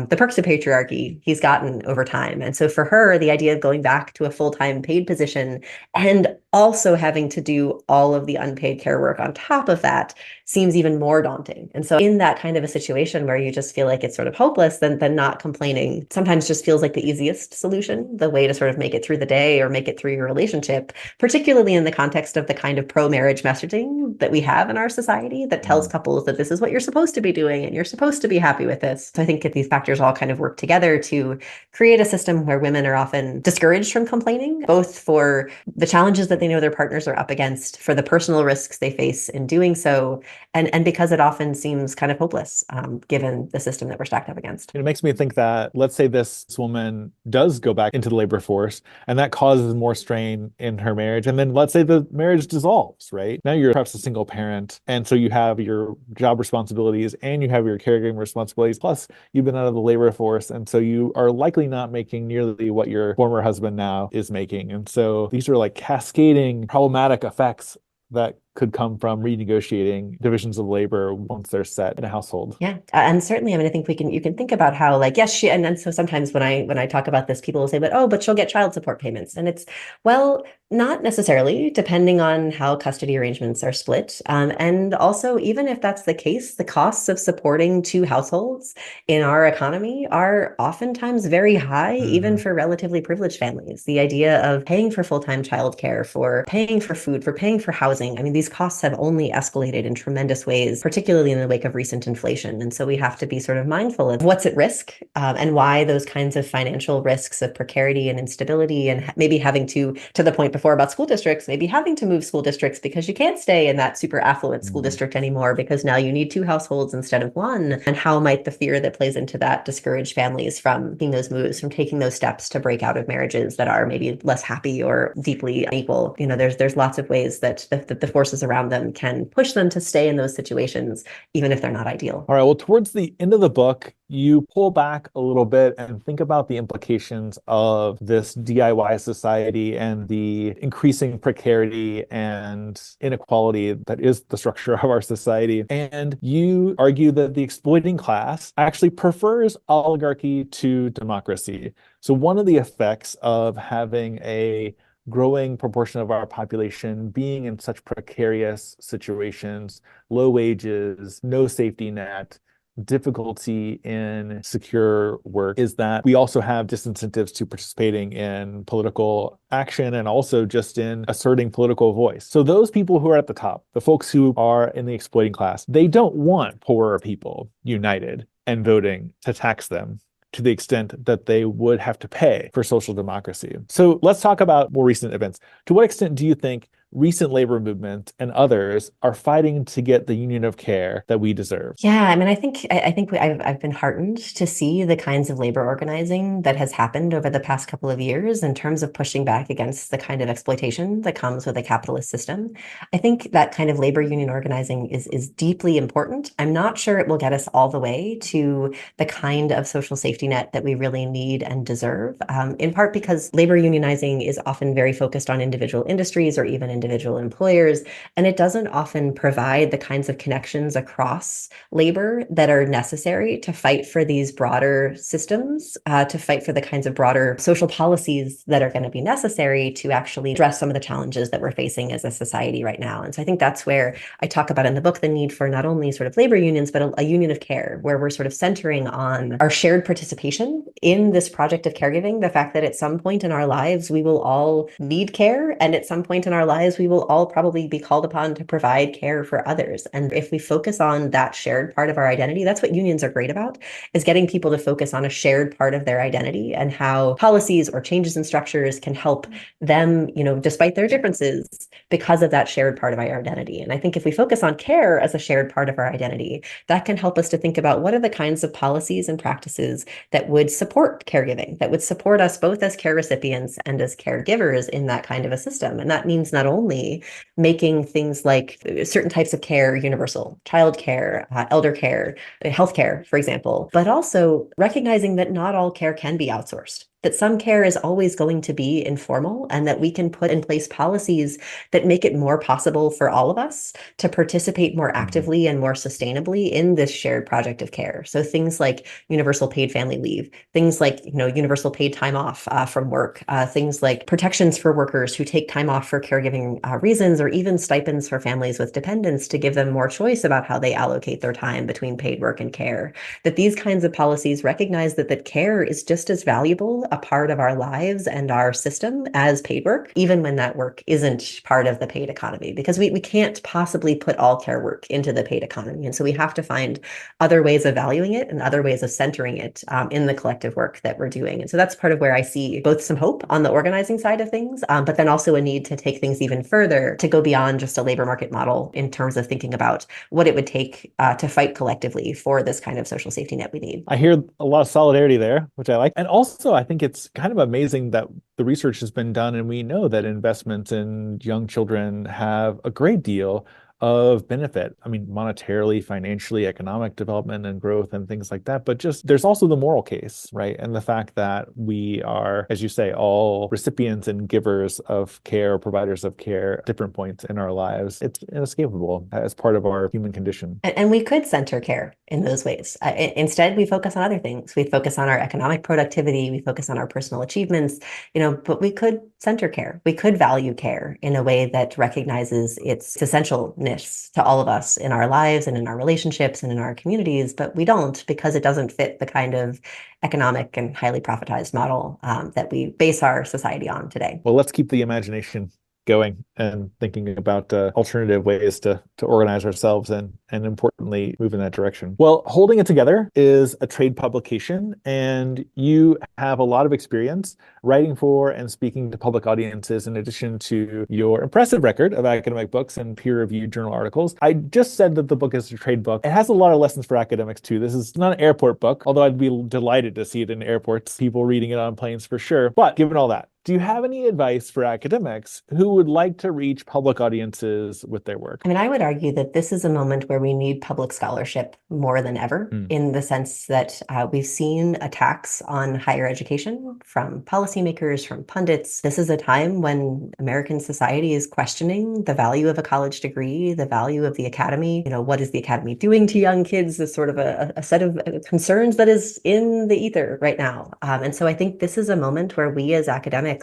the perks of patriarchy he's gotten over time. And so for her, the idea of going back to a full-time paid position and also having to do all of the unpaid care work on top of that seems even more daunting. And so in that kind of a situation where you just feel like it's sort of hopeless, then not complaining sometimes just feels like the easiest solution, the way to sort of make it through the day or make it through your relationship, particularly in the context of the kind of pro-marriage messaging that we have in our society that tells mm. couples that this is what you're supposed to be doing and you're supposed to be happy with this. So I think that these factors all kind of work together to create a system where women are often discouraged from complaining, both for the challenges that they know their partners are up against, for the personal risks they face in doing so, and because it often seems kind of hopeless, given the system that we're stacked up against. It makes me think that, let's say this woman does go back into the labor force and that causes more strain in her marriage. And then let's say the marriage dissolves, right? Now you're perhaps a single parent. And so you have your job responsibilities and you have your caregiving responsibilities. Plus, you've been out of the labor force. And so you are likely not making nearly what your former husband now is making. And so these are like cascading problematic effects that could come from renegotiating divisions of labor once they're set in a household. Yeah, and certainly, I mean, I think you can think about how like yes, she and then so sometimes when I talk about this, people will say, but she'll get child support payments, and it's well, not necessarily, depending on how custody arrangements are split, and also even if that's the case, the costs of supporting two households in our economy are oftentimes very high, even Mhm. for relatively privileged families. The idea of paying for full-time childcare, for paying for food, for paying for housing, I mean, these costs have only escalated in tremendous ways, particularly in the wake of recent inflation. And so we have to be sort of mindful of what's at risk, and why those kinds of financial risks of precarity and instability, and maybe having to the point before about school districts, maybe having to move school districts because you can't stay in that super affluent school Mhm. district anymore because now you need two households instead of one. And how might the fear that plays into that discourage families from making those moves, from taking those steps to break out of marriages that are maybe less happy or deeply unequal? You know, there's lots of ways that the forces around them can push them to stay in those situations, even if they're not ideal. All right. Well, towards the end of the book, you pull back a little bit and think about the implications of this DIY society and the increasing precarity and inequality that is the structure of our society. And you argue that the exploiting class actually prefers oligarchy to democracy. So, one of the effects of having a growing proportion of our population being in such precarious situations, low wages, no safety net, difficulty in secure work, is that we also have disincentives to participating in political action and also just in asserting political voice. So those people who are at the top, the folks who are in the exploiting class, they don't want poorer people united and voting to tax them to the extent that they would have to pay for social democracy. So let's talk about more recent events. To what extent do you think recent labor movement and others are fighting to get the union of care that we deserve? Yeah, I mean, I've been heartened to see the kinds of labor organizing that has happened over the past couple of years in terms of pushing back against the kind of exploitation that comes with a capitalist system. I think that kind of labor union organizing is deeply important. I'm not sure it will get us all the way to the kind of social safety net that we really need and deserve, in part because labor unionizing is often very focused on individual industries or even individual employers, and it doesn't often provide the kinds of connections across labor that are necessary to fight for these broader systems, to fight for the kinds of broader social policies that are going to be necessary to actually address some of the challenges that we're facing as a society right now. And so I think that's where I talk about in the book the need for not only sort of labor unions, but a union of care, where we're sort of centering on our shared participation in this project of caregiving, the fact that at some point in our lives, we will all need care. And at some point in our lives, lives, we will all probably be called upon to provide care for others. And if we focus on that shared part of our identity, that's what unions are great about, is getting people to focus on a shared part of their identity and how policies or changes in structures can help them, despite their differences, because of that shared part of our identity. And I think if we focus on care as a shared part of our identity, that can help us to think about what are the kinds of policies and practices that would support caregiving, that would support us both as care recipients and as caregivers in that kind of a system. And that means not only making things like certain types of care universal, childcare, elder care, healthcare, for example, but also recognizing that not all care can be outsourced, that some care is always going to be informal, and that we can put in place policies that make it more possible for all of us to participate more actively and more sustainably in this shared project of care. So things like universal paid family leave, things like universal paid time off from work, things like protections for workers who take time off for caregiving reasons, or even stipends for families with dependents to give them more choice about how they allocate their time between paid work and care. That these kinds of policies recognize that care is just as valuable a part of our lives and our system as paid work, even when that work isn't part of the paid economy, because we can't possibly put all care work into the paid economy. And so we have to find other ways of valuing it and other ways of centering it in the collective work that we're doing. And so that's part of where I see both some hope on the organizing side of things, but then also a need to take things even further, to go beyond just a labor market model in terms of thinking about what it would take to fight collectively for this kind of social safety net we need. I hear a lot of solidarity there, which I like. And also, I think it's kind of amazing that the research has been done, and we know that investments in young children have a great deal of benefit. I mean, monetarily, financially, economic development and growth and things like that. But just there's also the moral case, right? And the fact that we are, as you say, all recipients and givers of care, providers of care at different points in our lives. It's inescapable as part of our human condition. And we could center care in those ways. Instead, we focus on other things. We focus on our economic productivity. We focus on our personal achievements, but we could center care. We could value care in a way that recognizes its essentialness to all of us in our lives and in our relationships and in our communities, but we don't, because it doesn't fit the kind of economic and highly profitized model that we base our society on today. Well, let's keep the imagination going and thinking about alternative ways to organize ourselves and importantly move in that direction. Well, Holding It Together is a trade publication, and you have a lot of experience writing for and speaking to public audiences in addition to your impressive record of academic books and peer-reviewed journal articles. I just said that the book is a trade book. It has a lot of lessons for academics too. This is not an airport book, although I'd be delighted to see it in airports, people reading it on planes for sure. But given all that, do you have any advice for academics who would like to reach public audiences with their work? I mean, I would argue that this is a moment where we need public scholarship more than ever, in the sense that we've seen attacks on higher education from policymakers, from pundits. This is a time when American society is questioning the value of a college degree, the value of the academy. What is the academy doing to young kids is sort of a set of concerns that is in the ether right now. And so I think this is a moment where we as academics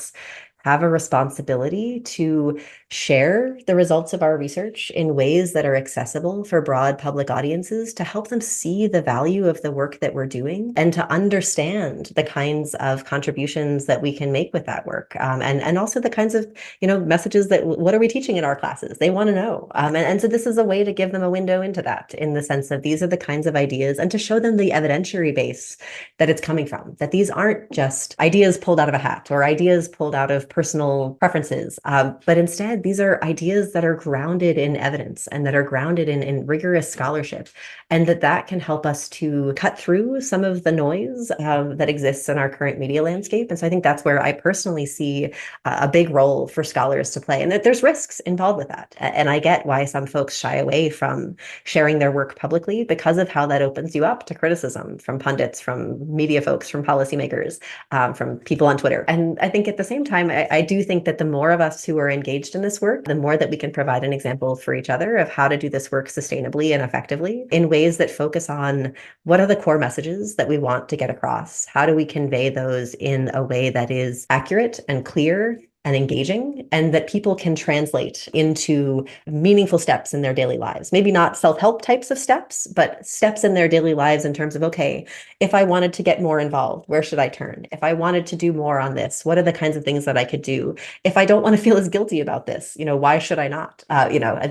have a responsibility to share the results of our research in ways that are accessible for broad public audiences, to help them see the value of the work that we're doing and to understand the kinds of contributions that we can make with that work. And also the kinds of, messages that, what are we teaching in our classes? They want to know. And so this is a way to give them a window into that, in the sense that these are the kinds of ideas, and to show them the evidentiary base that it's coming from, that these aren't just ideas pulled out of a hat or ideas pulled out of personal preferences, but instead these are ideas that are grounded in evidence and that are grounded in rigorous scholarship, and that can help us to cut through some of the noise that exists in our current media landscape. And so I think that's where I personally see a big role for scholars to play, and that there's risks involved with that. And I get why some folks shy away from sharing their work publicly, because of how that opens you up to criticism from pundits, from media folks, from policymakers, from people on Twitter. And I think at the same time, I do think that the more of us who are engaged in this work, the more that we can provide an example for each other of how to do this work sustainably and effectively in ways that focus on what are the core messages that we want to get across? How do we convey those in a way that is accurate and clear and engaging, and that people can translate into meaningful steps in their daily lives. Maybe not self-help types of steps, but steps in their daily lives in terms of, okay, if I wanted to get more involved, where should I turn? If I wanted to do more on this, what are the kinds of things that I could do? If I don't want to feel as guilty about this, why should I not?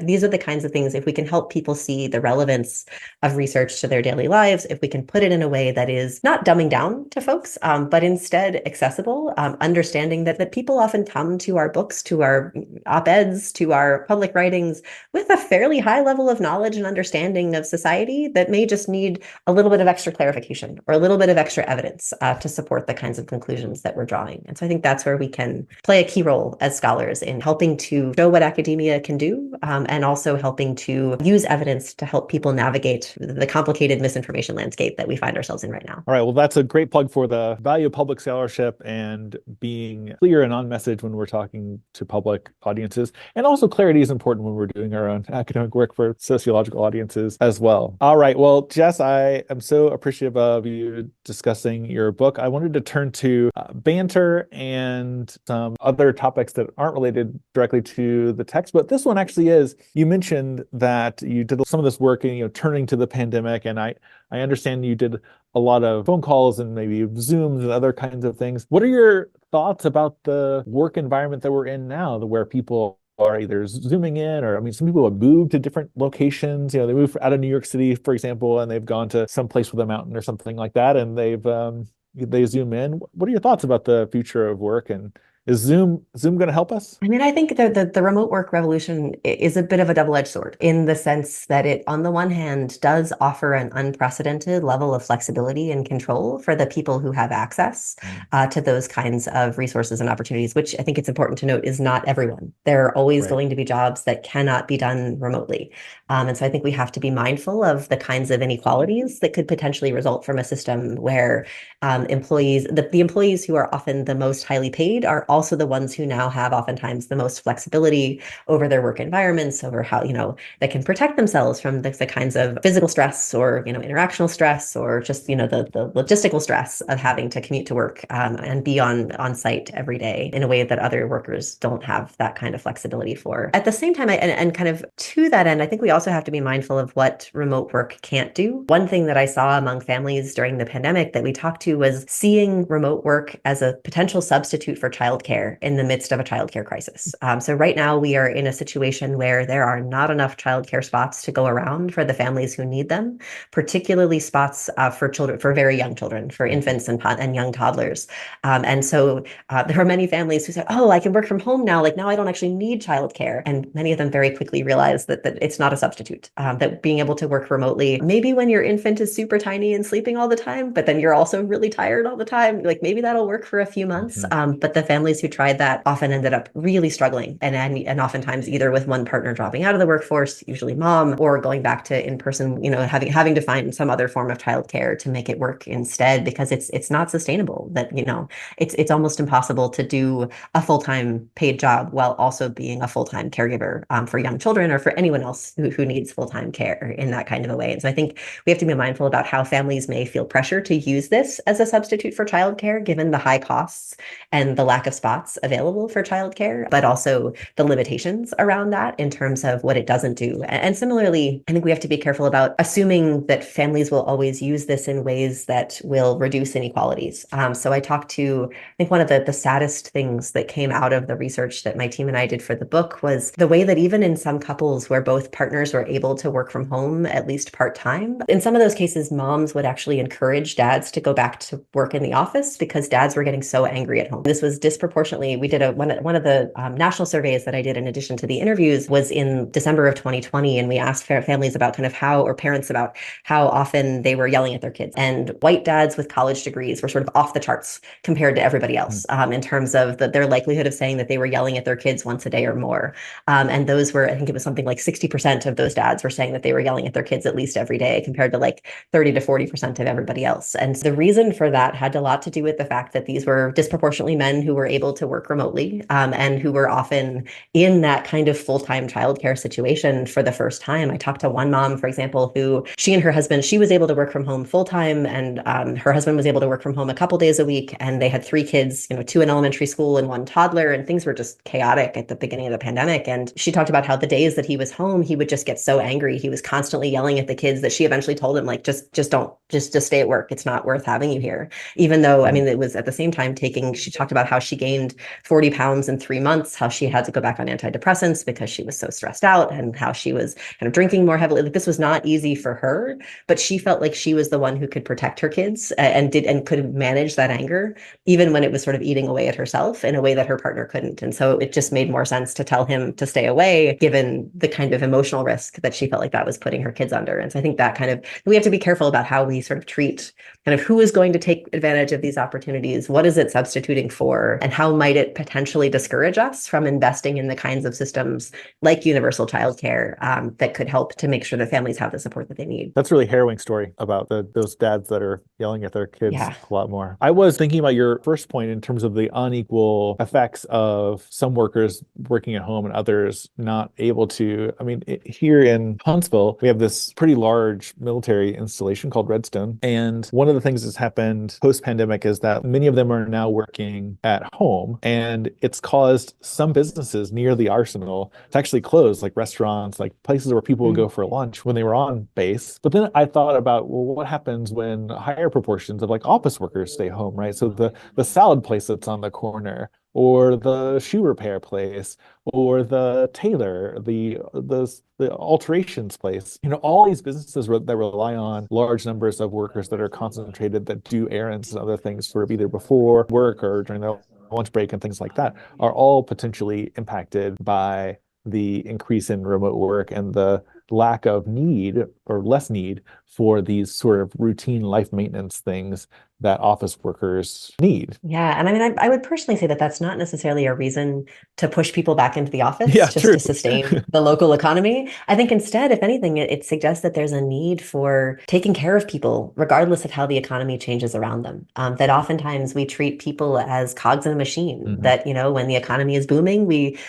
These are the kinds of things, if we can help people see the relevance of research to their daily lives, if we can put it in a way that is not dumbing down to folks, but instead accessible, understanding that people often come to our books, to our op-eds, to our public writings with a fairly high level of knowledge and understanding of society that may just need a little bit of extra clarification or a little bit of extra evidence to support the kinds of conclusions that we're drawing. And so I think that's where we can play a key role as scholars in helping to show what academia can do, and also helping to use evidence to help people navigate the complicated misinformation landscape that we find ourselves in right now. All right, well, that's a great plug for the value of public scholarship and being clear and on message when we're talking to public audiences. And also clarity is important when we're doing our own academic work for sociological audiences as well. All right, well, Jess, I am so appreciative of you discussing your book. I wanted to turn to banter and some other topics that aren't related directly to the text, but this one actually is. You mentioned that you did some of this work in, turning to the pandemic, and I understand you did a lot of phone calls and maybe Zooms and other kinds of things. What are your thoughts about the work environment that we're in now, where people are either zooming in, or some people have moved to different locations. They moved out of New York City, for example, and they've gone to some place with a mountain or something like that, and they zoom in. What are your thoughts about the future of work, and is Zoom going to help us? I think the remote work revolution is a bit of a double-edged sword, in the sense that it, on the one hand, does offer an unprecedented level of flexibility and control for the people who have access to those kinds of resources and opportunities, which I think it's important to note is not everyone. There are always going to be jobs that cannot be done remotely. And so I think we have to be mindful of the kinds of inequalities that could potentially result from a system where the employees who are often the most highly paid are also the ones who now have oftentimes the most flexibility over their work environments, over how, they can protect themselves from the kinds of physical stress or, interactional stress, or just, the logistical stress of having to commute to work and be on site every day in a way that other workers don't have that kind of flexibility for. At the same time, and kind of to that end, I think we also have to be mindful of what remote work can't do. One thing that I saw among families during the pandemic that we talked to was seeing remote work as a potential substitute for childcare in the midst of a childcare crisis. So right now we are in a situation where there are not enough childcare spots to go around for the families who need them, particularly spots for children, for very young children, for infants and young toddlers. And so there are many families who say, "Oh, I can work from home now. Like now I don't actually need childcare." And many of them very quickly realize that it's not a substitute. That being able to work remotely, maybe when your infant is super tiny and sleeping all the time, but then you're also really tired all the time, like maybe that'll work for a few months. But the families who tried that often ended up really struggling, and oftentimes either with one partner dropping out of the workforce, usually mom, or going back to in-person, having to find some other form of childcare to make it work instead, because it's not sustainable. That it's almost impossible to do a full-time paid job while also being a full-time caregiver for young children or for anyone else who needs full-time care in that kind of a way. And so I think we have to be mindful about how families may feel pressure to use this as a substitute for childcare, given the high costs and the lack of spots available for childcare, but also the limitations around that in terms of what it doesn't do. And similarly, I think we have to be careful about assuming that families will always use this in ways that will reduce inequalities. So I talked to, I think one of the saddest things that came out of the research that my team and I did for the book was the way that even in some couples where both partners were able to work from home, at least part-time, in some of those cases, moms would actually encourage dads to go back to work in the office because dads were getting so angry at home. This was disproportionately, we did one of the national surveys that I did in addition to the interviews was in December of 2020. And we asked families about parents about how often they were yelling at their kids. And white dads with college degrees were sort of off the charts compared to everybody else in terms of their likelihood of saying that they were yelling at their kids once a day or more. And those were, I think it was something like 60% of those dads were saying that they were yelling at their kids at least every day, compared to like 30 to 40% of everybody else. And the reason for that had a lot to do with the fact that these were disproportionately men who were able able to work remotely, and who were often in that kind of full-time childcare situation for the first time. I talked to one mom, for example, who she and her husband, she was able to work from home full-time, and her husband was able to work from home a couple days a week, and they had three kids, two in elementary school and one toddler, and things were just chaotic at the beginning of the pandemic. And she talked about how the days that he was home, he would just get so angry. He was constantly yelling at the kids that she eventually told him, like, just don't, just stay at work. It's not worth having you here. Even though, I mean, it was at the same time she talked about how she gained 40 pounds in 3 months, how she had to go back on antidepressants because she was so stressed out, and how she was kind of drinking more heavily. Like, this was not easy for her, but she felt like she was the one who could protect her kids and could manage that anger, even when it was sort of eating away at herself in a way that her partner couldn't. And so it just made more sense to tell him to stay away, given the kind of emotional risk that she felt like that was putting her kids under. And so I think that kind of, we have to be careful about how we sort of treat kind of who is going to take advantage of these opportunities, what is it substituting for, and how might it potentially discourage us from investing in the kinds of systems like universal childcare that could help to make sure that families have the support that they need. That's a really harrowing story about those dads that are yelling at their kids Yeah. a lot more. I was thinking about your first point in terms of the unequal effects of some workers working at home and others not able to. I mean, here in Huntsville, we have this pretty large military installation called Redstone. And one of the things that's happened post-pandemic is that many of them are now working at home. And it's caused some businesses near the arsenal to actually close, like restaurants, like places where people would go for lunch when they were on base. But then I thought about, well, what happens when higher proportions of like office workers stay home, right? So the salad place that's on the corner, or the shoe repair place, or the tailor, the alterations place. All these businesses that rely on large numbers of workers that are concentrated, that do errands and other things for either before work or during their lunch break and things like that, are all potentially impacted by the increase in remote work and the lack of need or less need for these sort of routine life maintenance things that office workers need. Yeah. And I mean, I would personally say that that's not necessarily a reason to push people back into the office Yeah, just true. to sustain the local economy. I think instead, if anything, it suggests that there's a need for taking care of people, regardless of how the economy changes around them. That oftentimes we treat people as cogs in a machine, that, when the economy is booming, we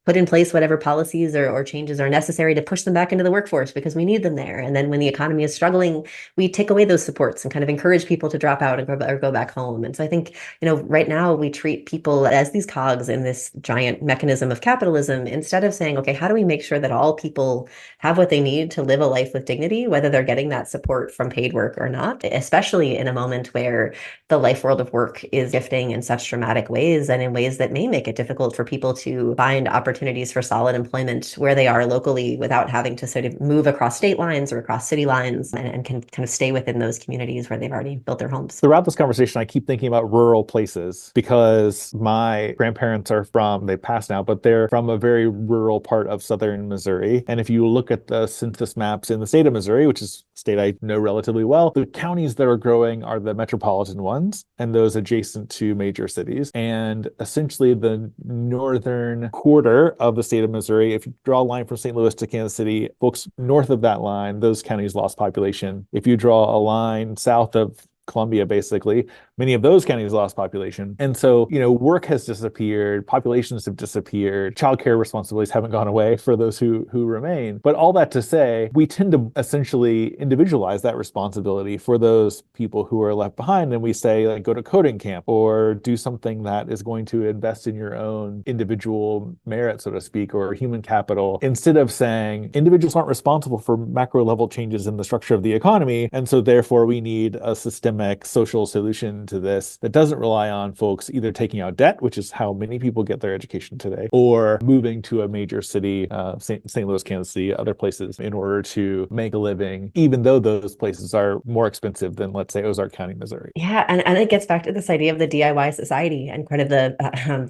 put in place whatever policies or changes are necessary to push them back into the workforce because we need them there. And then when the economy is struggling, we take away those supports and kind of encourage people to drop out and go back home. And so I think, right now we treat people as these cogs in this giant mechanism of capitalism, instead of saying, okay, how do we make sure that all people have what they need to live a life with dignity, whether they're getting that support from paid work or not, especially in a moment where the life world of work is shifting in such dramatic ways and in ways that may make it difficult for people to find opportunities for solid employment where they are locally without having to sort of move across state lines or across city lines, and can kind of stay within those communities where they've already built their homes. Throughout this conversation, I keep thinking about rural places because my grandparents they passed now, but they're from a very rural part of southern Missouri. And if you look at the census maps in the state of Missouri, which is a state I know relatively well, the counties that are growing are the metropolitan ones and those adjacent to major cities. And essentially the northern quarter of the state of Missouri, if you draw a line from St. Louis to Kansas City, folks north of that line, those counties lost population. If you draw a line south of Columbia, basically, many of those counties lost population. And so, work has disappeared, populations have disappeared, childcare responsibilities haven't gone away for those who remain. But all that to say, we tend to essentially individualize that responsibility for those people who are left behind. And we say, like, go to coding camp or do something that is going to invest in your own individual merit, so to speak, or human capital, instead of saying individuals aren't responsible for macro level changes in the structure of the economy. And so therefore we need a systemic social solution to this that doesn't rely on folks either taking out debt, which is how many people get their education today, or moving to a major city, St. Louis, Kansas City, other places, in order to make a living, even though those places are more expensive than, let's say, Ozark County, Missouri. Yeah, and it gets back to this idea of the DIY society and kind of the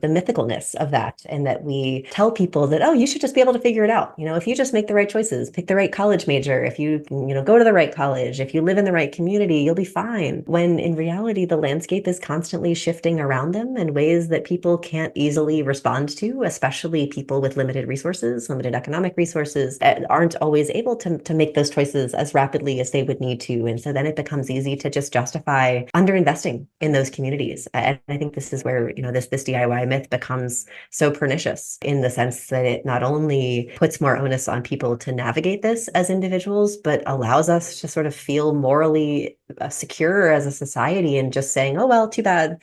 mythicalness of that, and that we tell people that, oh, you should just be able to figure it out. If you just make the right choices, pick the right college major, if you go to the right college, if you live in the right community, you'll be fine. When in reality, the landscape is constantly shifting around them in ways that people can't easily respond to, especially people with limited resources, limited economic resources, that aren't always able to make those choices as rapidly as they would need to. And so then it becomes easy to just justify underinvesting in those communities. And I think this is where, this DIY myth becomes so pernicious in the sense that it not only puts more onus on people to navigate this as individuals, but allows us to sort of feel morally secure as a society and just saying, oh, well, too bad,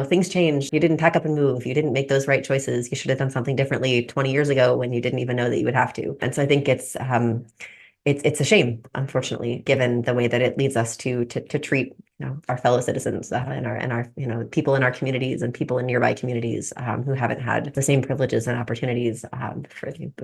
things changed. You didn't pack up and move. You didn't make those right choices. You should have done something differently 20 years ago when you didn't even know that you would have to. And so I think it's a shame, unfortunately, given the way that it leads us to treat our fellow citizens and our people in our communities and people in nearby communities who haven't had the same privileges and opportunities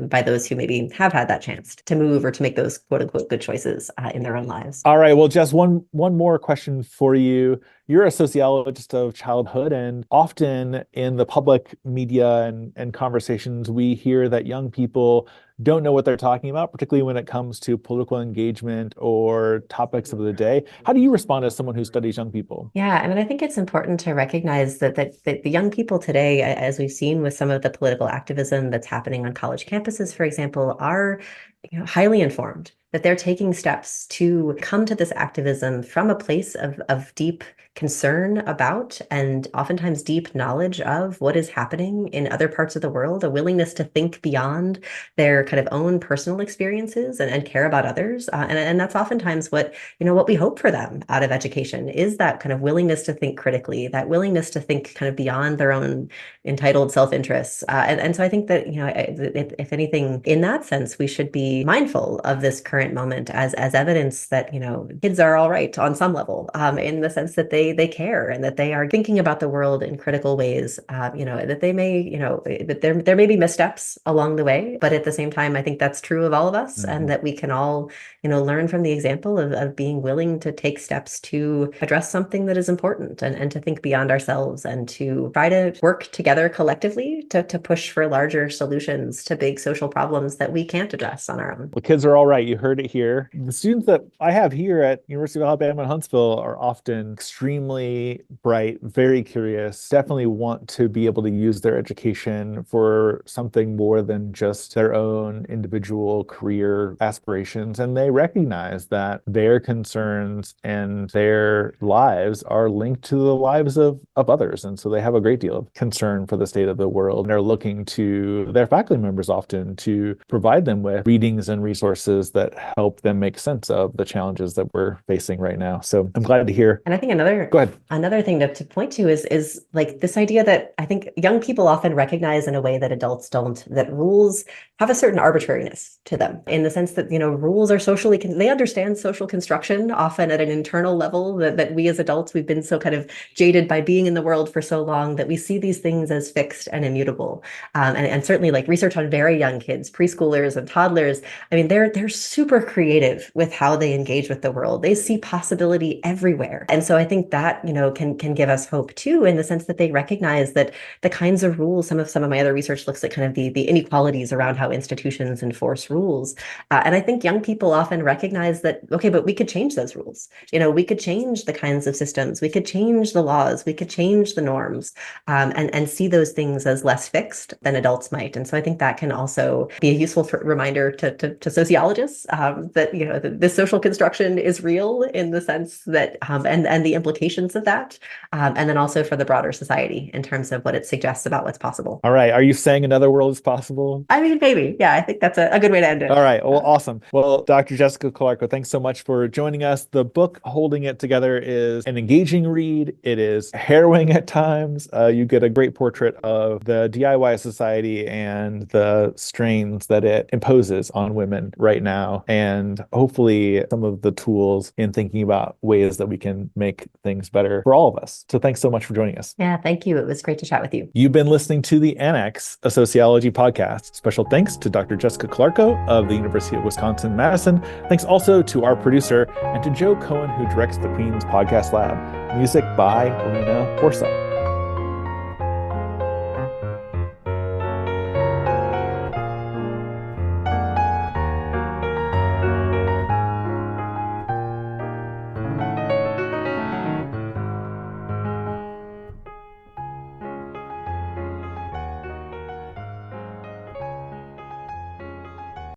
by those who maybe have had that chance to move or to make those quote unquote good choices in their own lives. All right. Well, just one more question for you. You're a sociologist of childhood, and often in the public media and conversations, we hear that young people don't know what they're talking about, particularly when it comes to political engagement or topics of the day. How do you respond as someone who studies young people? Yeah, I mean, I think it's important to recognize that the young people today, as we've seen with some of the political activism that's happening on college campuses, for example, are highly informed, that they're taking steps to come to this activism from a place of deep concern about and oftentimes deep knowledge of what is happening in other parts of the world, a willingness to think beyond their kind of own personal experiences and care about others. And that's oftentimes what we hope for them out of education is that kind of willingness to think critically, that willingness to think kind of beyond their own entitled self-interests. And so I think that, if anything, in that sense, we should be mindful of this current moment as evidence that, kids are all right on some level, in the sense that they care and that they are thinking about the world in critical ways, that they may, that there may be missteps along the way, but at the same time, I think that's true of all of us, and that we can all, learn from the example of being willing to take steps to address something that is important and to think beyond ourselves and to try to work together collectively to push for larger solutions to big social problems that we can't address on our own. Well, kids are all right. You heard it here. The students that I have here at University of Alabama in Huntsville are often extremely bright, very curious, definitely want to be able to use their education for something more than just their own individual career aspirations. And they recognize that their concerns and their lives are linked to the lives of others. And so they have a great deal of concern for the state of the world and are looking to their faculty members often to provide them with readings and resources that help them make sense of the challenges that we're facing right now. So I'm glad to hear. And I think Go ahead. another thing to point to is like this idea that I think young people often recognize in a way that adults don't, that rules have a certain arbitrariness to them, in the sense that, rules are socially, they understand social construction often at an internal level, that we as adults, we've been so kind of jaded by being in the world for so long that we see these things as fixed and immutable. And certainly like research on very young kids, preschoolers and toddlers, I mean, they're super creative with how they engage with the world. They see possibility everywhere. And so I think that, can give us hope too, in the sense that they recognize that the kinds of rules, some of my other research looks at kind of the inequalities around how institutions enforce rules. And I think young people often recognize that, okay, but we could change those rules. We could change the kinds of systems, we could change the laws, we could change the norms, and see those things as less fixed than adults might. And so I think that can also be a useful reminder to sociologists that, this social construction is real, in the sense that, and the implications of that, and then also for the broader society in terms of what it suggests about what's possible. All right. Are you saying another world is possible? I mean, maybe. Yeah, I think that's a good way to end it. All right. Well, awesome. Well, Dr. Jessica Calarco, thanks so much for joining us. The book Holding It Together is an engaging read. It is harrowing at times. You get a great portrait of the DIY society and the strains that it imposes on women right now, and hopefully some of the tools in thinking about ways that we can make things better for all of us. So thanks so much for joining us. Yeah, thank you. It was great to chat with you. You've been listening to the Annex, a sociology podcast. Special thanks to Dr. Jessica Calarco of the University of Wisconsin-Madison. Thanks also to our producer and to Joe Cohen, who directs the Queen's Podcast Lab. Music by Alina Horsa.